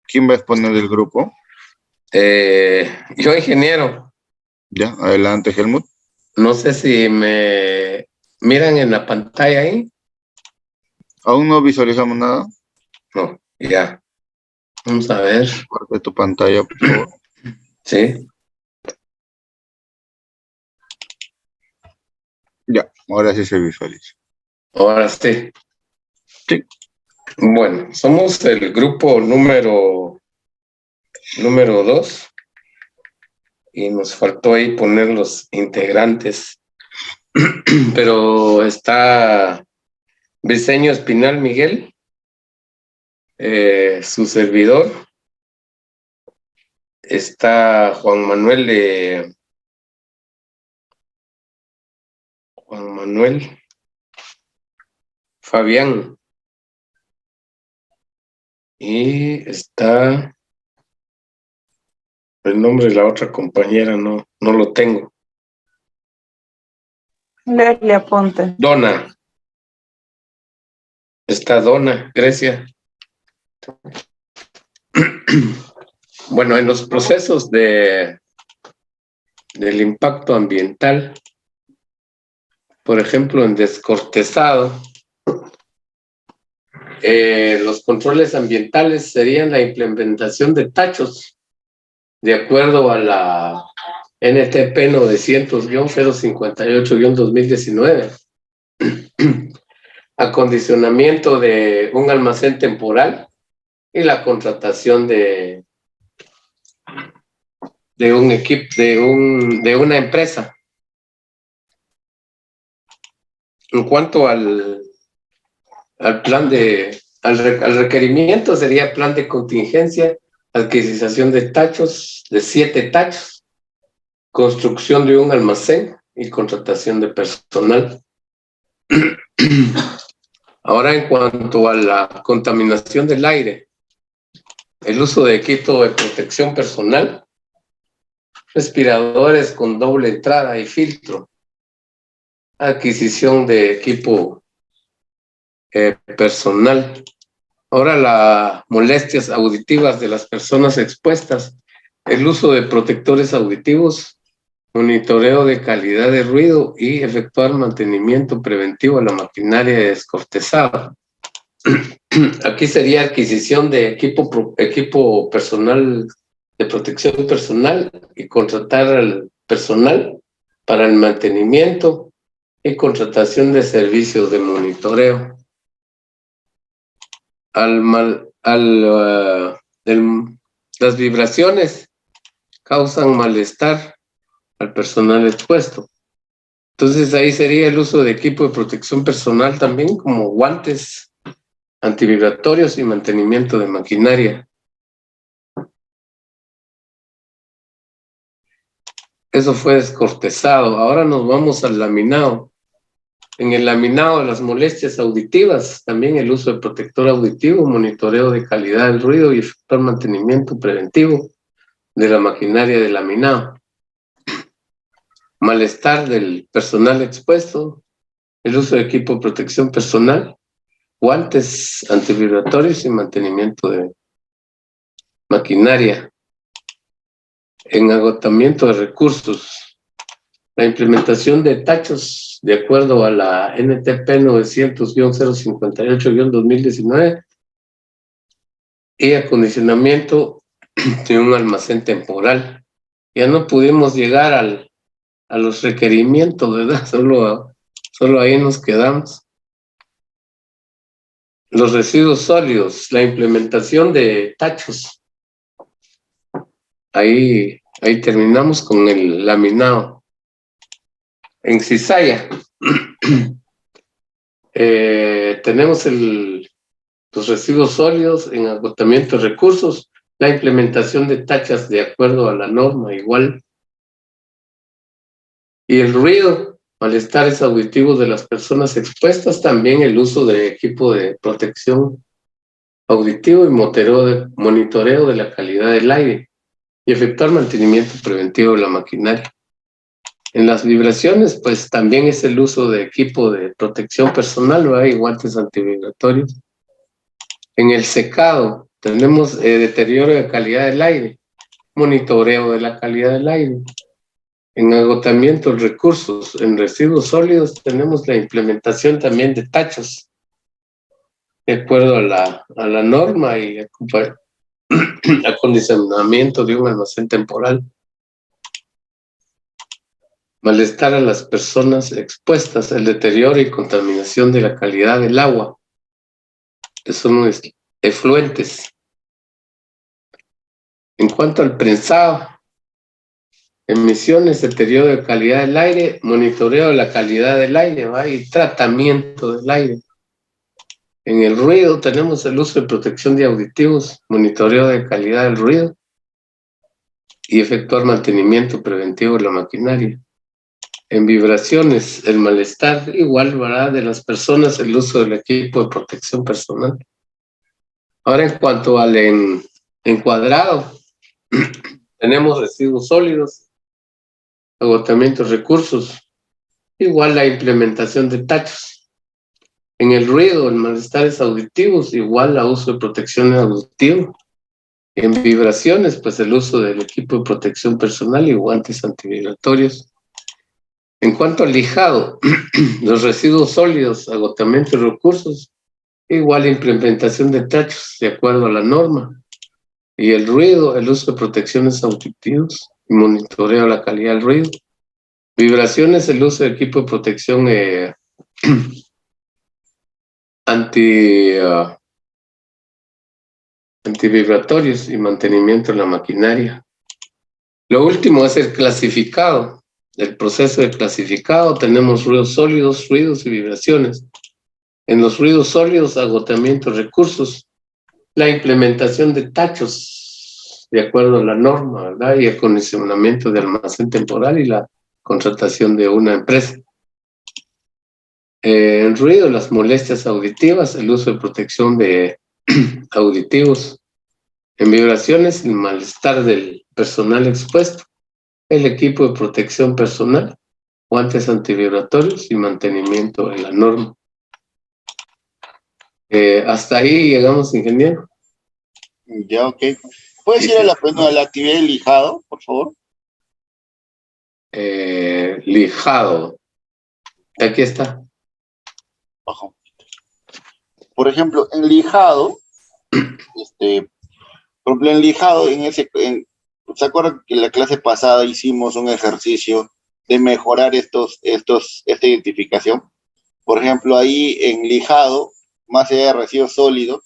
¿Quién va a exponer del grupo? Yo, ingeniero, Ya, adelante, Helmut. no sé si me miran en la pantalla ahí. ¿Aún no visualizamos nada? No, ya. Vamos a ver. Comparte tu pantalla, por favor. Sí. Ya, ahora sí se visualiza. Ahora sí. Sí. Bueno, somos el grupo número 2 y nos faltó ahí poner los integrantes. Pero está Briceño Espinal Miguel, su servidor. Está Juan Manuel Fabián. Y está el nombre de la otra compañera, no lo tengo. Leslie Aponte. Donna. Está Donna, Grecia. Bueno, en los procesos del impacto ambiental, por ejemplo, en descortezado, los controles ambientales serían la implementación de tachos de acuerdo a la NTP 900-058-2019, acondicionamiento de un almacén temporal y la contratación de un equipo, de una empresa. En cuanto al requerimiento, sería plan de contingencia, adquisición de tachos, de 7 tachos, construcción de un almacén y contratación de personal. Ahora, en cuanto a la contaminación del aire, el uso de equipo de protección personal, respiradores con doble entrada y filtro, adquisición de equipo personal. Ahora, las molestias auditivas de las personas expuestas, el uso de protectores auditivos, monitoreo de calidad de ruido y efectuar mantenimiento preventivo a la maquinaria descortezada. Aquí sería adquisición de equipo personal de protección personal y contratar al personal para el mantenimiento y contratación de servicios de monitoreo. Las vibraciones causan malestar al personal expuesto. Entonces ahí sería el uso de equipo de protección personal también, como guantes antivibratorios y mantenimiento de maquinaria. Eso fue descortezado. Ahora nos vamos al laminado. En el laminado, las molestias auditivas, también el uso de protector auditivo, monitoreo de calidad del ruido y efectuar mantenimiento preventivo de la maquinaria de laminado. Malestar del personal expuesto, el uso de equipo de protección personal, guantes antivibratorios y mantenimiento de maquinaria. En agotamiento de recursos, la implementación de tachos de acuerdo a la NTP 900-058-2019 y acondicionamiento de un almacén temporal. Ya no pudimos llegar a los requerimientos, ¿verdad? Solo ahí nos quedamos. Los residuos sólidos, la implementación de tachos. Ahí terminamos con el laminado. En cizalla tenemos los residuos sólidos en agotamiento de recursos, la implementación de tachas de acuerdo a la norma igual. Y el ruido, malestares auditivos de las personas expuestas, también el uso de equipo de protección auditivo y monitoreo de la calidad del aire y efectuar mantenimiento preventivo de la maquinaria. En las vibraciones, pues también es el uso de equipo de protección personal, ¿verdad? Y guantes antivibratorios. En el secado tenemos deterioro de calidad del aire, monitoreo de la calidad del aire. En agotamiento de recursos, en residuos sólidos tenemos la implementación también de tachos de acuerdo a la norma y acondicionamiento de un almacén temporal. Malestar a las personas expuestas, el deterioro y contaminación de la calidad del agua, que son efluentes. En cuanto al prensado, emisiones, deterioro de calidad del aire, monitoreo de la calidad del aire, ¿va? Y tratamiento del aire. En el ruido tenemos el uso de protección de auditivos, monitoreo de calidad del ruido y efectuar mantenimiento preventivo de la maquinaria. En vibraciones, el malestar igual, ¿verdad? De las personas, el uso del equipo de protección personal. Ahora, en cuanto al encuadrado, tenemos residuos sólidos, agotamiento de recursos, igual la implementación de tachos. En el ruido, en malestares auditivos, igual la uso de protección auditiva. En vibraciones, pues el uso del equipo de protección personal y guantes antivibratorios. En cuanto al lijado, los residuos sólidos, agotamiento de recursos, igual implementación de tachos de acuerdo a la norma. Y el ruido, el uso de protecciones auditivas y monitoreo la calidad del ruido. Vibraciones, el uso de equipo de protección antivibratorios y mantenimiento de la maquinaria. Lo último es el clasificado. El proceso de clasificado tenemos ruidos sólidos, ruidos y vibraciones. En los ruidos sólidos, agotamiento de recursos, la implementación de tachos de acuerdo a la norma, ¿verdad? Y acondicionamiento de almacén temporal y la contratación de una empresa. En ruido, las molestias auditivas, el uso de protección de auditivos. En vibraciones, el malestar del personal expuesto, el equipo de protección personal, guantes antivibratorios y mantenimiento de la norma. Hasta ahí llegamos, ingeniero. Ya, ok. ¿Puedes ir a la actividad de lijado, por favor? Lijado. Aquí está. Bajo. Por ejemplo, en lijado, por ejemplo, en lijado, ¿se acuerdan que en la clase pasada hicimos un ejercicio de mejorar esta identificación? Por ejemplo, ahí en lijado, más allá de residuos sólidos,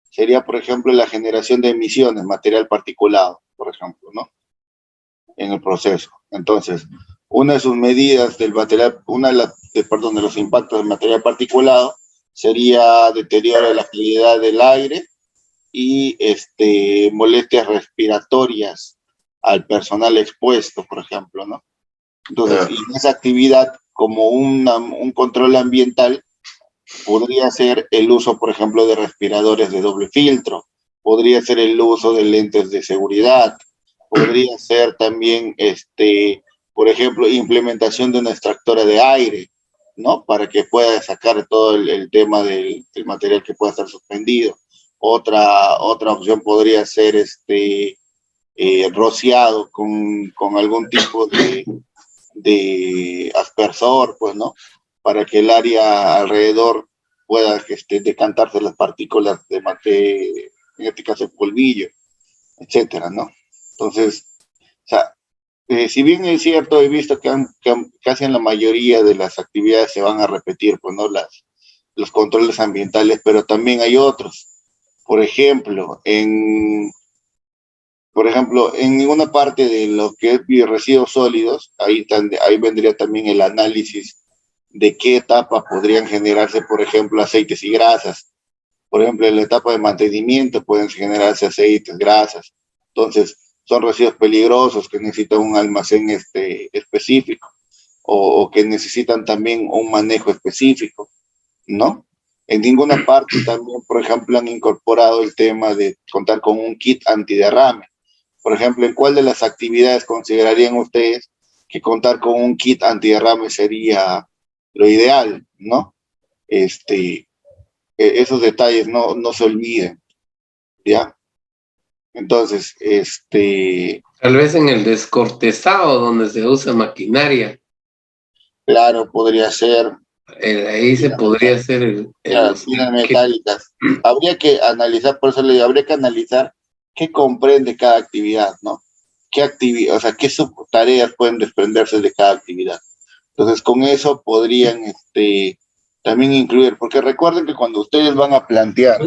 sería, por ejemplo, la generación de emisiones, material particulado, por ejemplo, ¿no? En el proceso. Entonces, una de sus medidas del material, de los impactos del material particulado sería deterioro de la calidad del aire y molestias respiratorias al personal expuesto, por ejemplo, ¿no? Entonces, y en esa actividad, como un control ambiental, podría ser el uso, por ejemplo, de respiradores de doble filtro, podría ser el uso de lentes de seguridad, podría ser también, por ejemplo, implementación de una extractora de aire, ¿no? Para que pueda sacar todo el tema del material que pueda estar suspendido. Otra opción podría ser rociado con algún tipo de aspersor, pues, ¿no? Para que el área alrededor pueda decantarse las partículas en este caso el polvillo, etcétera, ¿no? Entonces, o sea, si bien es cierto, he visto que casi en la mayoría de las actividades se van a repetir, pues, ¿no? Los controles ambientales, pero también hay otros. Por ejemplo, en ninguna parte de lo que es bioresiduos sólidos, ahí vendría también el análisis de qué etapa podrían generarse, por ejemplo, aceites y grasas. Por ejemplo, en la etapa de mantenimiento pueden generarse aceites, grasas. Entonces, son residuos peligrosos que necesitan un almacén específico o que necesitan también un manejo específico, ¿no? En ninguna parte también, por ejemplo, han incorporado el tema de contar con un kit antiderrame. Por ejemplo, ¿en cuál de las actividades considerarían ustedes que contar con un kit antiderrame sería lo ideal, ¿no? Esos detalles no se olviden, ¿ya? Entonces, Tal vez en el descortezado, donde se usa maquinaria. claro, podría ser. Ahí se podría hacer Tiras metálicas. Habría que analizar, por eso le digo, habría que analizar qué comprende cada actividad, ¿no? Qué actividad, o sea, qué subtareas pueden desprenderse de cada actividad. Entonces, con eso podrían también incluir, porque recuerden que cuando ustedes van a plantear,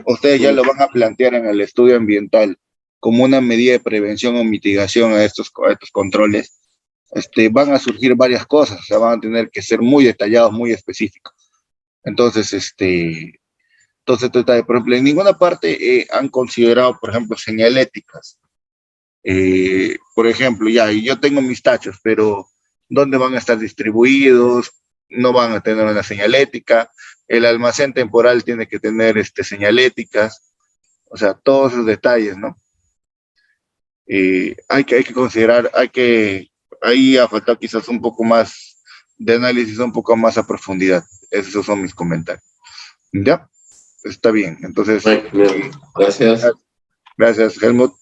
ustedes ya lo van a plantear en el estudio ambiental como una medida de prevención o mitigación a estos controles, van a surgir varias cosas, o sea, van a tener que ser muy detallados, muy específicos. Entonces, por ejemplo, en ninguna parte han considerado, por ejemplo, señaléticas. Por ejemplo, ya, yo tengo mis tachos, pero ¿dónde van a estar distribuidos? No van a tener una señalética. El almacén temporal tiene que tener señaléticas. O sea, todos esos detalles, ¿no? Hay que considerar, ahí ha faltado quizás un poco más de análisis, un poco más a profundidad. Esos son mis comentarios. ¿Ya? Está bien. Entonces, gracias. Gracias, Helmut.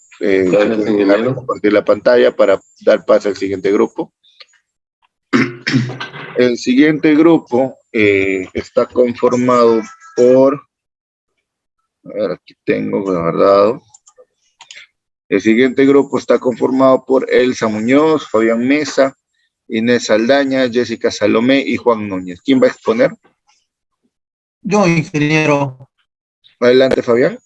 Compartir la pantalla para dar paso al siguiente grupo. El siguiente grupo está conformado por, a ver, aquí tengo guardado. El siguiente grupo está conformado por Elsa Muñoz, Fabián Mesa, Inés Saldaña, Jessica Salomé y Juan Núñez. ¿Quién va a exponer? Yo, ingeniero. Adelante, Fabián.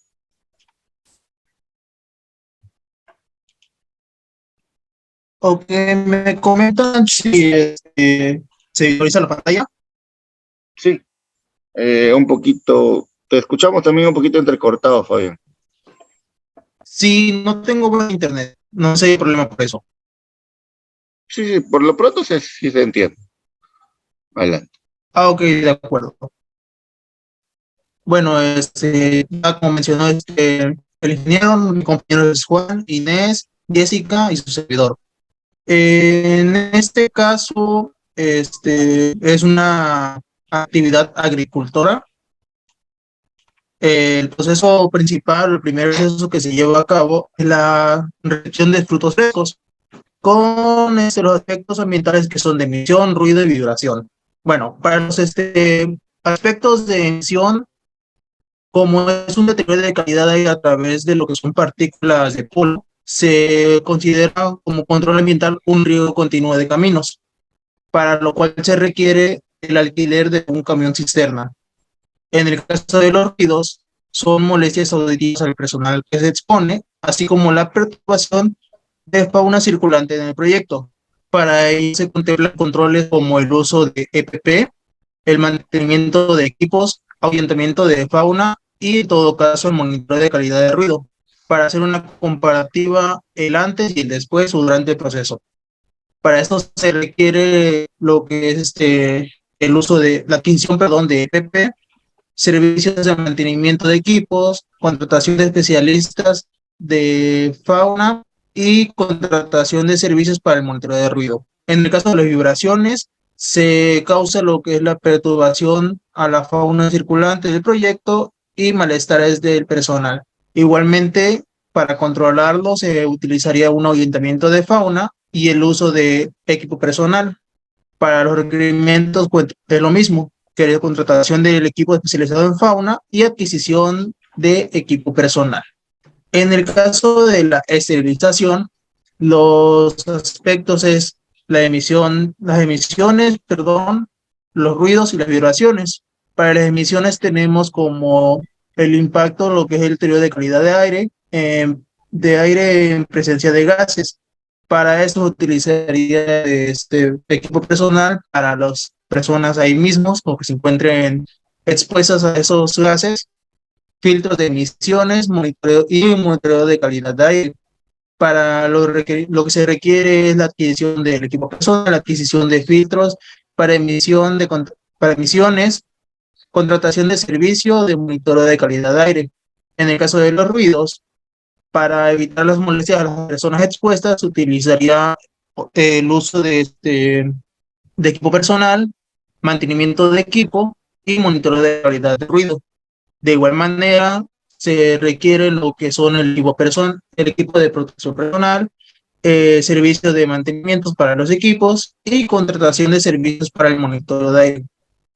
Ok, me comentan si se visualiza la pantalla. Sí, un poquito, te escuchamos también un poquito entrecortado, Fabián. Sí, no tengo buen internet, no sé el problema por eso. Sí, por lo pronto sí se entiende. Adelante. Ok, de acuerdo. Bueno, ya como mencionó el ingeniero, mi compañero es Juan, Inés, Jessica y su servidor. En este caso, es una actividad agricultora. El proceso principal, el primer proceso que se lleva a cabo es la recepción de frutos frescos con los efectos ambientales que son de emisión, ruido y vibración. Bueno, para los aspectos de emisión, como es un deterioro de calidad ahí a través de lo que son partículas de polvo, se considera como control ambiental un riego continuo de caminos, para lo cual se requiere el alquiler de un camión cisterna. En el caso de los ruidos, son molestias auditivas al personal que se expone, así como la perturbación de fauna circulante en el proyecto. Para ello se contemplan controles como el uso de EPP, el mantenimiento de equipos, ahuyentamiento de fauna y en todo caso el monitoreo de calidad de ruido, para hacer una comparativa el antes y el después o durante el proceso. Para esto se requiere lo que es el uso de la adquisición, de EPP, servicios de mantenimiento de equipos, contratación de especialistas de fauna y contratación de servicios para el monitoreo de ruido. En el caso de las vibraciones, se causa lo que es la perturbación a la fauna circulante del proyecto y malestares del personal. Igualmente, para controlarlo se utilizaría un ahuyentamiento de fauna y el uso de equipo personal. Para los requerimientos, pues es lo mismo, que la contratación del equipo especializado en fauna y adquisición de equipo personal. En el caso de la esterilización, los aspectos es las emisiones, los ruidos y las vibraciones. Para las emisiones tenemos como el impacto, lo que es el deterioro de calidad de aire en presencia de gases. Para eso utilizaría este equipo personal para las personas ahí mismos o que se encuentren expuestas a esos gases, filtros de emisiones, monitoreo de calidad de aire. Para lo que se requiere es la adquisición del equipo personal, la adquisición de filtros para para emisiones, contratación de servicio de monitoreo de calidad de aire. En el caso de los ruidos, para evitar las molestias a las personas expuestas, se utilizaría el uso de equipo personal, mantenimiento de equipo y monitoreo de calidad de ruido. De igual manera, se requiere lo que son el equipo de protección personal, servicios de mantenimiento para los equipos y contratación de servicios para el monitoreo de aire.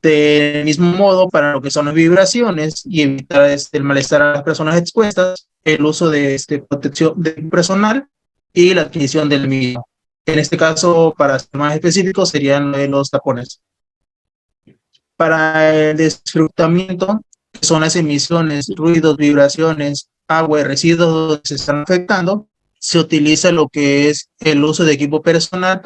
Del mismo modo, para lo que son las vibraciones y evitar el malestar a las personas expuestas, el uso de protección de personal y la adquisición del mismo. En este caso, para ser más específicos, serían los tapones. Para el desfrutamiento, que son las emisiones, ruidos, vibraciones, agua y residuos donde se están afectando, se utiliza lo que es el uso de equipo personal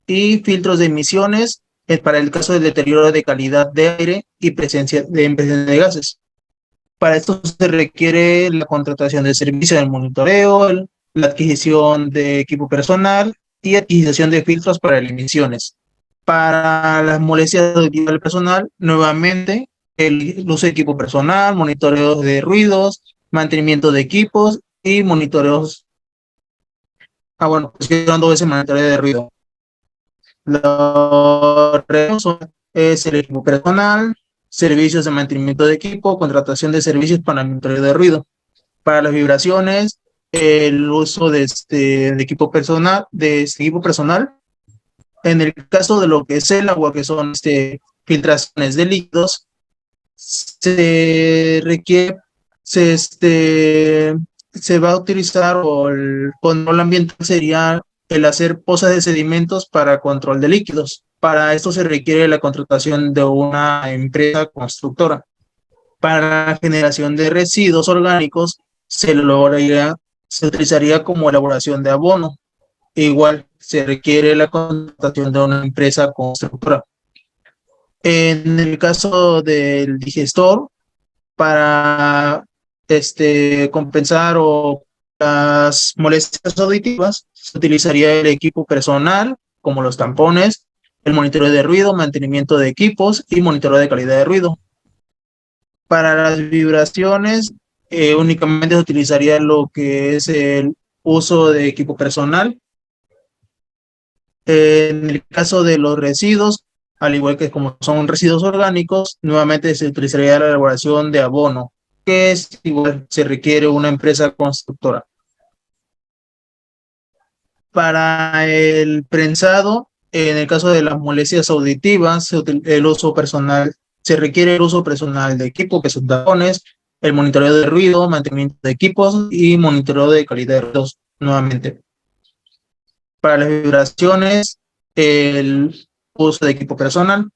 y filtros de emisiones para el caso del deterioro de calidad de aire y presencia de gases. Para esto se requiere la contratación de servicio de monitoreo, la adquisición de equipo personal y adquisición de filtros para las emisiones. Para las molestias auditivas del personal, nuevamente, el uso de equipo personal, monitoreo de ruidos, mantenimiento de equipos y monitoreos. Bueno, pusieron 2 veces monitoreo de ruido. Los es el equipo personal, servicios de mantenimiento de equipo, contratación de servicios para el monitoreo de ruido. Para las vibraciones, el uso de equipo personal, En el caso de lo que es el agua, que son filtraciones de líquidos, se requiere, se va a utilizar, o el control ambiental sería el hacer pozas de sedimentos para control de líquidos. Para esto se requiere la contratación de una empresa constructora. Para la generación de residuos orgánicos se utilizaría como elaboración de abono. Igual se requiere la contratación de una empresa constructora. En el caso del digestor, para compensar las molestias auditivas, se utilizaría el equipo personal, como los tampones, el monitoreo de ruido, mantenimiento de equipos y monitoreo de calidad de ruido. Para las vibraciones, únicamente se utilizaría lo que es el uso de equipo personal. En el caso de los residuos, al igual que como son residuos orgánicos, nuevamente se utilizaría la elaboración de abono, que es igual, se requiere una empresa constructora. Para el prensado, en el caso de las molestias auditivas, se requiere el uso personal de equipo, que son tapones, el monitoreo de ruido, mantenimiento de equipos y monitoreo de calidad de ruidos nuevamente. Para las vibraciones, el uso de equipo personal.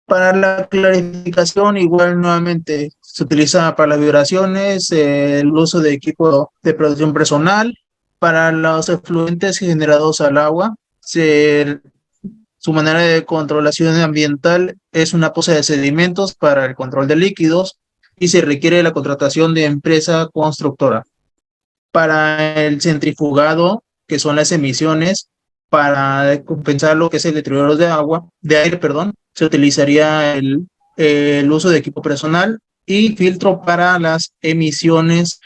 Para la clarificación, igual nuevamente se utiliza para las vibraciones el uso de equipo de protección personal. Para los efluentes generados al agua, su manera de controlación ambiental es una poza de sedimentos para el control de líquidos y se requiere la contratación de empresa constructora. Para el centrifugado, que son las emisiones, para compensar lo que es el deterioro de aire, se utilizaría el uso de equipo personal y filtro para las emisiones,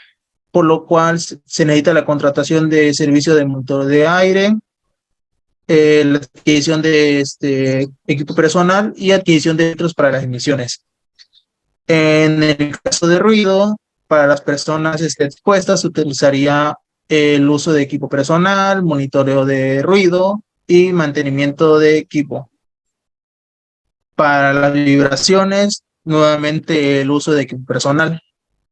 por lo cual se necesita la contratación de servicio de motor de aire, la adquisición de equipo personal y adquisición de filtros para las emisiones. En el caso de ruido, para las personas expuestas, se utilizaría el uso de equipo personal, monitoreo de ruido y mantenimiento de equipo. Para las vibraciones, nuevamente el uso de equipo personal.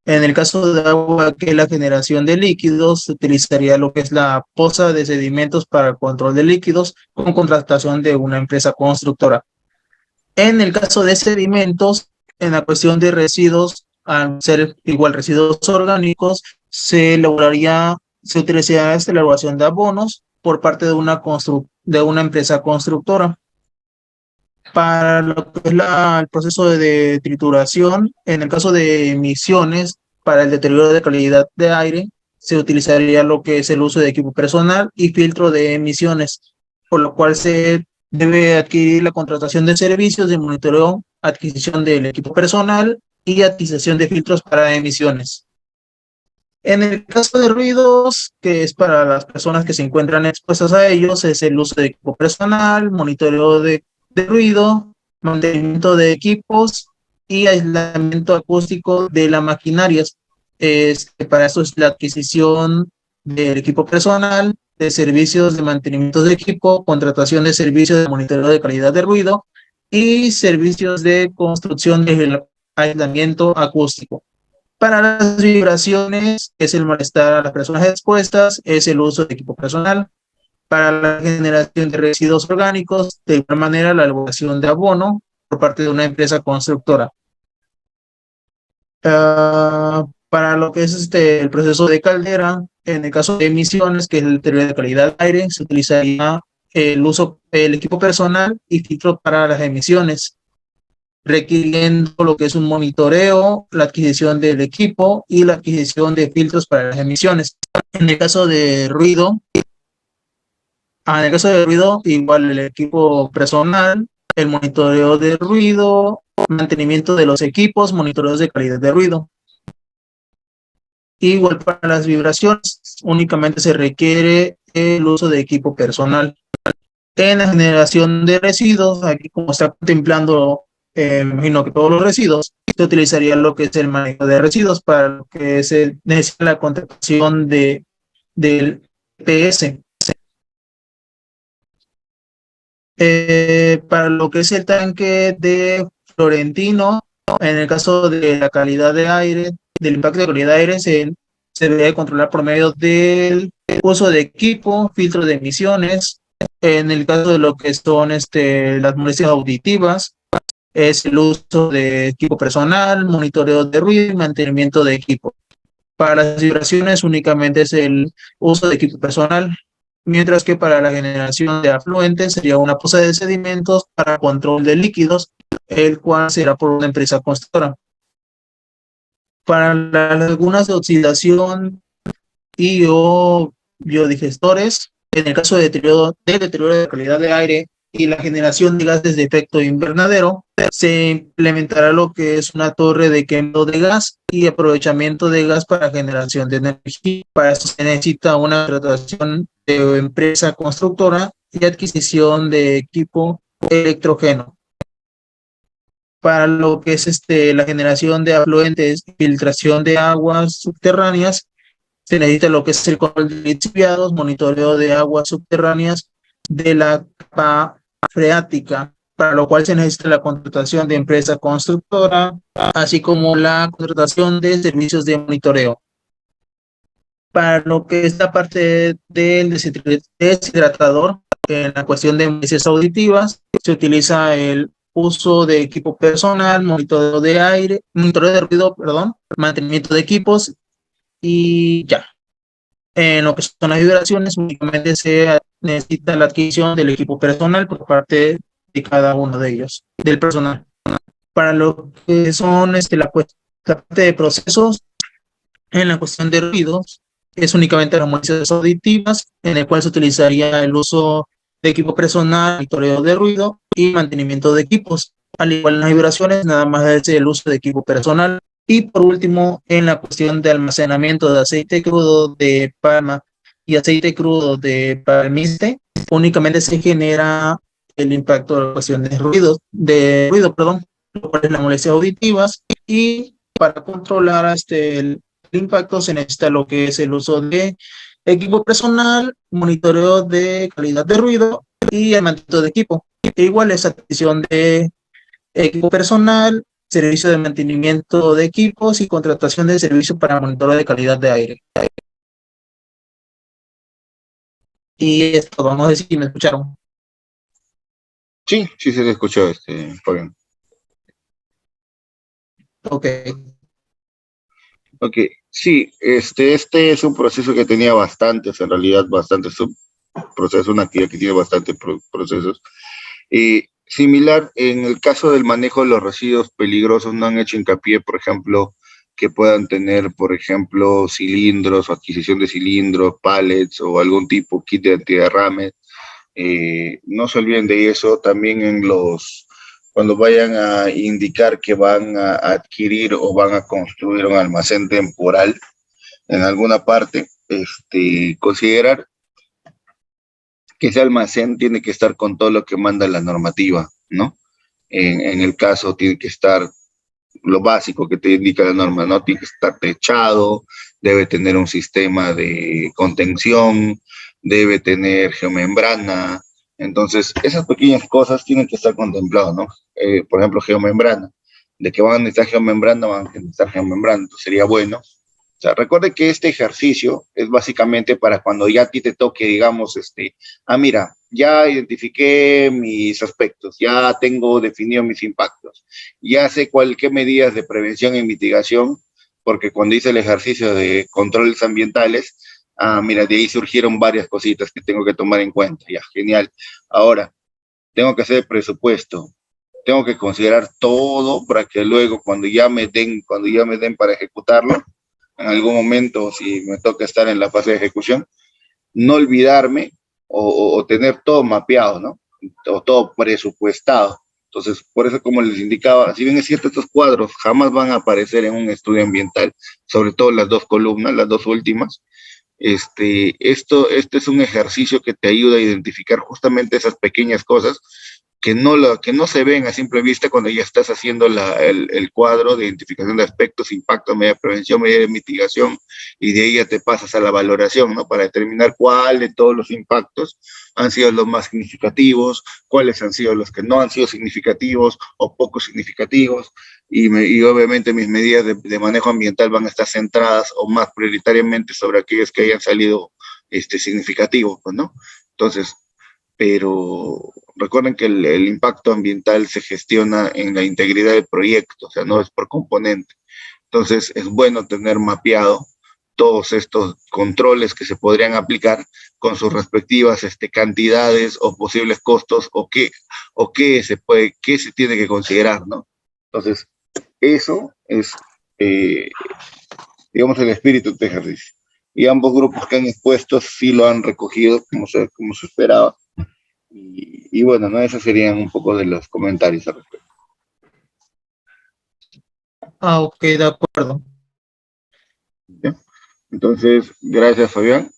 En el caso de agua, que es la generación de líquidos, se utilizaría lo que es la poza de sedimentos para el control de líquidos con contratación de una empresa constructora. En el caso de sedimentos, en la cuestión de residuos, al ser igual residuos orgánicos, se utilizaría esta elaboración de abonos por parte de una empresa constructora. Para lo que es el proceso de trituración, en el caso de emisiones, para el deterioro de calidad de aire, se utilizaría lo que es el uso de equipo personal y filtro de emisiones, por lo cual se debe adquirir la contratación de servicios de monitoreo, adquisición del equipo personal y adquisición de filtros para emisiones. En el caso de ruidos, que es para las personas que se encuentran expuestas a ellos, es el uso de equipo personal, monitoreo de ruido, mantenimiento de equipos y aislamiento acústico de las maquinarias. Para eso es la adquisición del equipo personal, de servicios de mantenimiento de equipo, contratación de servicios de monitoreo de calidad de ruido y servicios de construcción de aislamiento acústico. Para las vibraciones, es el malestar a las personas expuestas, es el uso de equipo personal. Para la generación de residuos orgánicos, de igual manera la elaboración de abono por parte de una empresa constructora. Para lo que es el proceso de caldera, en el caso de emisiones, que es el deterioro de calidad de aire, se utilizaría el equipo personal y filtro para las emisiones, requiriendo lo que es un monitoreo, la adquisición del equipo y la adquisición de filtros para las emisiones. En el caso de ruido, igual el equipo personal, el monitoreo de ruido, mantenimiento de los equipos, monitoreos de calidad de ruido. Igual para las vibraciones, únicamente se requiere el uso de equipo personal. En la generación de residuos, aquí como está contemplando, imagino que todos los residuos, se utilizaría lo que es el manejo de residuos, para lo que se necesita la contratación del PS. Para lo que es el tanque de Florentino, en el caso de la calidad de aire, del impacto de calidad de aire, se debe controlar por medio del uso de equipo, filtro de emisiones. En el caso de lo que son las molestias auditivas, es el uso de equipo personal, monitoreo de ruido y mantenimiento de equipo. Para las vibraciones únicamente es el uso de equipo personal, mientras que para la generación de afluentes sería una poza de sedimentos para control de líquidos, el cual será por una empresa constructora. Para las lagunas de oxidación y o biodigestores, en el caso de deterioro de calidad de aire y la generación de gases de efecto invernadero, se implementará lo que es una torre de quemado de gas y aprovechamiento de gas para generación de energía. Para eso se necesita una contratación de empresa constructora y adquisición de equipo electrógeno. Para lo que es la generación de afluentes, filtración de aguas subterráneas, se necesita lo que es el control de lixiviados, monitoreo de aguas subterráneas de la capa freática, para lo cual se necesita la contratación de empresa constructora, así como la contratación de servicios de monitoreo. Para lo que es la parte del deshidratador, en la cuestión de molestias auditivas, se utiliza el uso de equipo personal, monitoreo de ruido, mantenimiento de equipos y ya. En lo que son las vibraciones, únicamente se necesita la adquisición del equipo personal por parte de cada uno de ellos, del personal. Para lo que son la parte de procesos, en la cuestión de ruidos, es únicamente las molestias auditivas, en el cual se utilizaría el uso de equipo personal, monitoreo de ruido y mantenimiento de equipos. Al igual en las vibraciones, nada más es el uso de equipo personal. Y por último, en la cuestión de almacenamiento de aceite crudo de palma y aceite crudo de palmiste, únicamente se genera el impacto de la cuestión de ruido, perdón, lo cual es las molestias auditivas, y para controlar el impacto se necesita lo que es el uso de equipo personal, monitoreo de calidad de ruido y el mantenimiento de equipo. E igual esa adquisición de equipo personal, servicio de mantenimiento de equipos y contratación de servicios para monitoreo de calidad de aire. Y esto, vamos a decir, si me escucharon. Sí, sí se te escuchó, Fabián. Ok. Ok, sí, este es un proceso que tenía bastantes, en realidad, bastantes procesos, una actividad que tiene bastantes procesos. Similar, en el caso del manejo de los residuos peligrosos, no han hecho hincapié, por ejemplo, que puedan tener, por ejemplo, cilindros, o adquisición de cilindros, pallets o algún tipo kit de antiderrame. No se olviden de eso. También cuando vayan a indicar que van a adquirir o van a construir un almacén temporal en alguna parte, considerar que ese almacén tiene que estar con todo lo que manda la normativa, ¿no? En el caso tiene que estar lo básico que te indica la norma, ¿no? Tiene que estar techado, debe tener un sistema de contención, debe tener geomembrana. Entonces, esas pequeñas cosas tienen que estar contempladas, ¿no? Por ejemplo, geomembrana. De que van a necesitar geomembrana, van a necesitar geomembrana. Entonces, sería bueno. O sea, recuerde que este ejercicio es básicamente para cuando ya a ti te toque, digamos, mira, ya identifiqué mis aspectos, ya tengo definido mis impactos, ya sé qué medidas de prevención y mitigación, porque cuando hice el ejercicio de controles ambientales, mira, de ahí surgieron varias cositas que tengo que tomar en cuenta, ya, genial. Ahora, tengo que hacer presupuesto, tengo que considerar todo para que luego cuando ya me den para ejecutarlo, en algún momento, si me toca estar en la fase de ejecución, no olvidarme o tener todo mapeado, ¿no? O todo presupuestado. Entonces, por eso, como les indicaba, si bien es cierto, estos cuadros jamás van a aparecer en un estudio ambiental, sobre todo las dos columnas, las dos últimas. Este es un ejercicio que te ayuda a identificar justamente esas pequeñas cosas que no se ven a simple vista cuando ya estás haciendo el cuadro de identificación de aspectos, impacto, medida de prevención, medida de mitigación, y de ahí ya te pasas a la valoración, ¿no? Para determinar cuál de todos los impactos han sido los más significativos, cuáles han sido los que no han sido significativos o poco significativos, y obviamente mis medidas de manejo ambiental van a estar centradas o más prioritariamente sobre aquellos que hayan salido significativos, pues, ¿no? Entonces, pero recuerden que el impacto ambiental se gestiona en la integridad del proyecto, o sea, no es por componente. Entonces, es bueno tener mapeado todos estos controles que se podrían aplicar con sus respectivas cantidades o posibles costos o qué se tiene que considerar, ¿no? Entonces, eso es, digamos, el espíritu de este ejercicio. Y ambos grupos que han expuesto sí lo han recogido como se esperaba. Y bueno, ¿no? Esos serían un poco de los comentarios al respecto. Ok, de acuerdo. ¿Ya? Entonces, gracias, Fabián.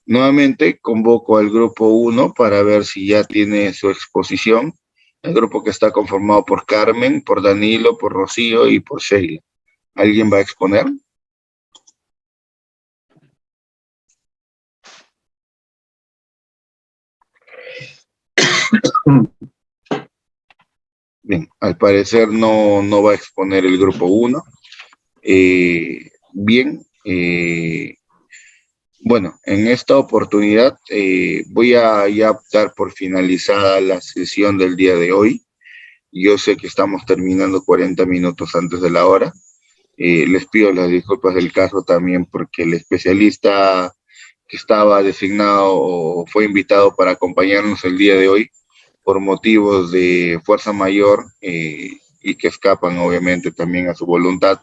Nuevamente convoco al grupo 1 para ver si ya tiene su exposición. El grupo que está conformado por Carmen, por Danilo, por Rocío y por Sheila. ¿Alguien va a exponer? Bien, al parecer no va a exponer el grupo 1. Bien, bueno, en esta oportunidad voy a ya dar por finalizada la sesión del día de hoy. Yo sé que estamos terminando 40 minutos antes de la hora. Les pido las disculpas del caso también porque el especialista que estaba designado o fue invitado para acompañarnos el día de hoy por motivos de fuerza mayor y que escapan obviamente también a su voluntad,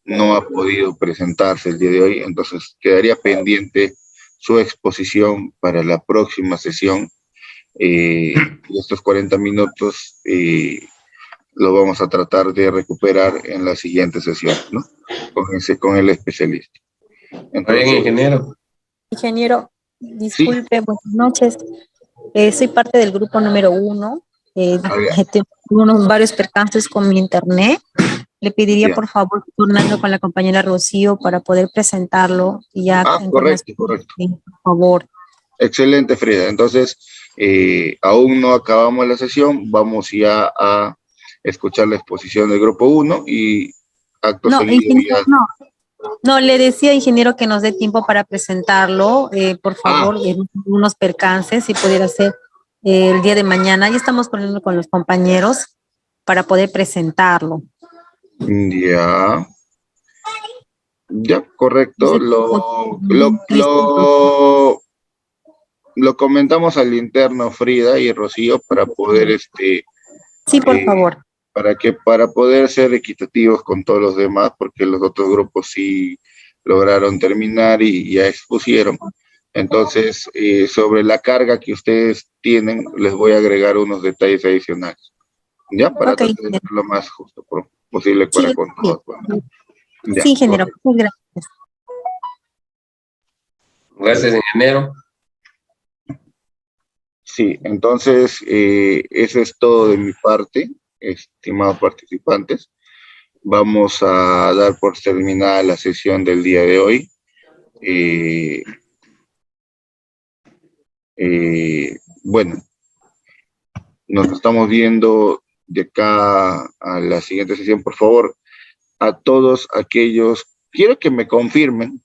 no ha podido presentarse el día de hoy, entonces quedaría pendiente su exposición para la próxima sesión. Y estos 40 minutos lo vamos a tratar de recuperar en la siguiente sesión, ¿no? Con el especialista. Entonces, bien, ingeniero. Ingeniero, Disculpe, buenas noches. Soy parte del grupo número 1. Ya, Tengo varios percances con mi internet. Le pediría, ya. por favor, turnarme con la compañera Rocío para poder presentarlo y ya Ah, en correcto, coordinación. correcto. Sí, por favor. Excelente, Frida. Entonces, aún no acabamos la sesión, vamos ya a escuchar la exposición del grupo uno y acto No, seguido ingeniero, ya. no. No, le decía, ingeniero, que nos dé tiempo para presentarlo. Por Ah, favor, unos percances, si pudiera ser el día de mañana. Ya estamos poniendo con los compañeros para poder presentarlo. ya, ya, correcto. Dice, Cristo. Lo comentamos al interno Frida y Rocío para poder Sí, por eh, favor. para poder ser equitativos con todos los demás, porque los otros grupos sí lograron terminar y ya expusieron. Entonces, sobre la carga que ustedes tienen, les voy a agregar unos detalles adicionales, ¿ya? Para Ok, tratar de ser lo más justo posible para sí, con sí, todos. Bueno, ya, sí, ingeniero. correcto. Muchas gracias. Gracias, ingeniero. Sí, entonces, eso es todo de mi parte, estimados participantes. Vamos a dar por terminada la sesión del día de hoy. Eh, bueno, nos estamos viendo de acá a la siguiente sesión. Por favor, a todos aquellos, quiero que me confirmen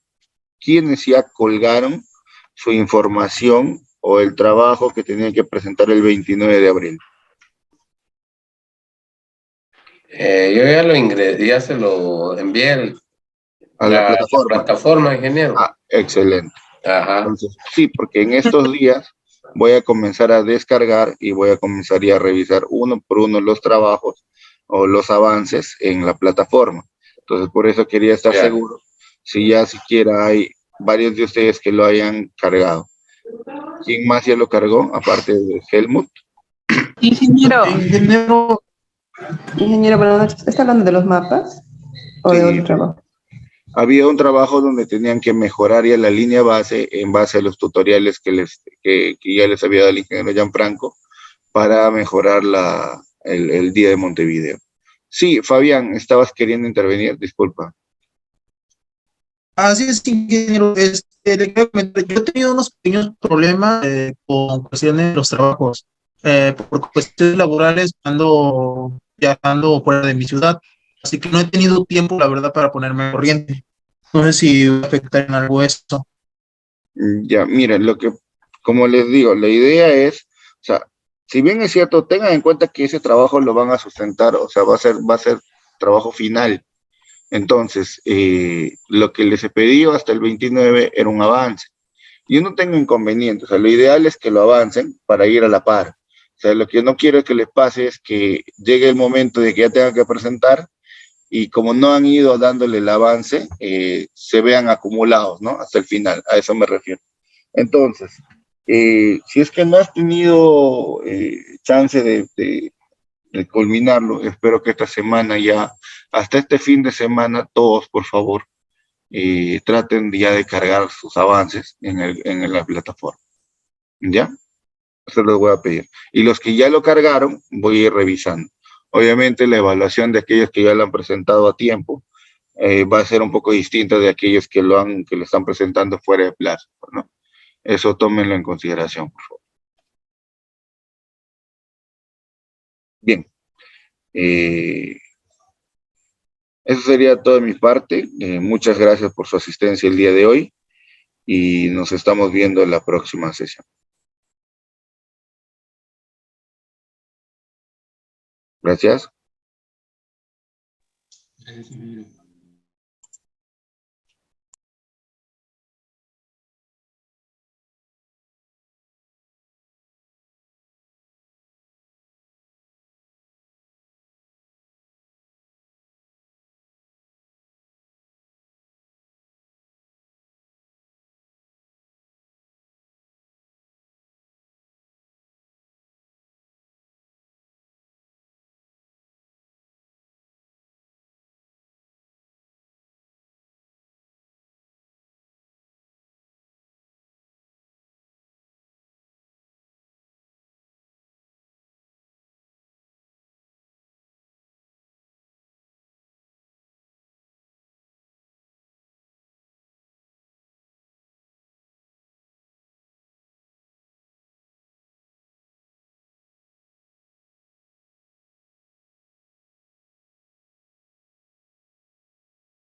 quiénes ya colgaron su información o el trabajo que tenían que presentar el 29 de abril. Yo ya lo ingresé, ya se lo envié A la la plataforma. plataforma, ingeniero. Ah, excelente. Ajá. Entonces, sí, porque en estos días voy a comenzar a descargar y voy a comenzar ya a revisar uno por uno los trabajos o los avances en la plataforma. Entonces, por eso quería estar Ya. seguro si ya siquiera hay varios de ustedes que lo hayan cargado. ¿Quién más ya lo cargó, aparte de Helmut? Ingeniero, Ingeniero, ingeniero, buenas noches. ¿Está hablando de los mapas o de Sí, otro trabajo? había un trabajo donde tenían que mejorar ya la línea base en base a los tutoriales que ya les había dado el ingeniero Gianfranco para mejorar el día de Montevideo. Sí, Fabián, estabas queriendo intervenir, disculpa. así es, ingeniero. Le quiero comentar, yo he tenido unos pequeños problemas con cuestiones de los trabajos. Por cuestiones laborales ando viajando fuera de mi ciudad, así que no he tenido tiempo, la verdad, para ponerme al corriente. No sé si va a afectar en algo esto. Ya, miren, como les digo, la idea es, o sea, si bien es cierto, tengan en cuenta que ese trabajo lo van a sustentar, o sea, va a ser trabajo final. Entonces, lo que les he pedido hasta el 29 era un avance. Yo no tengo inconveniente, o sea, lo ideal es que lo avancen para ir a la par. O sea, lo que yo no quiero que les pase es que llegue el momento de que ya tengan que presentar y como no han ido dándole el avance, se vean acumulados, ¿no? Hasta el final, a eso me refiero. Entonces, si es que no has tenido chance de culminarlo, espero que esta semana ya, hasta este fin de semana, todos, por favor, traten ya de cargar sus avances en la plataforma. ¿Ya? Eso les voy a pedir. Y los que ya lo cargaron, voy a ir revisando. Obviamente la evaluación de aquellos que ya lo han presentado a tiempo va a ser un poco distinta de aquellos que que lo están presentando fuera de plazo, ¿no? Eso tómenlo en consideración, por favor. Bien. Eso sería todo de mi parte. Muchas gracias por su asistencia el día de hoy y nos estamos viendo en la próxima sesión. Gracias.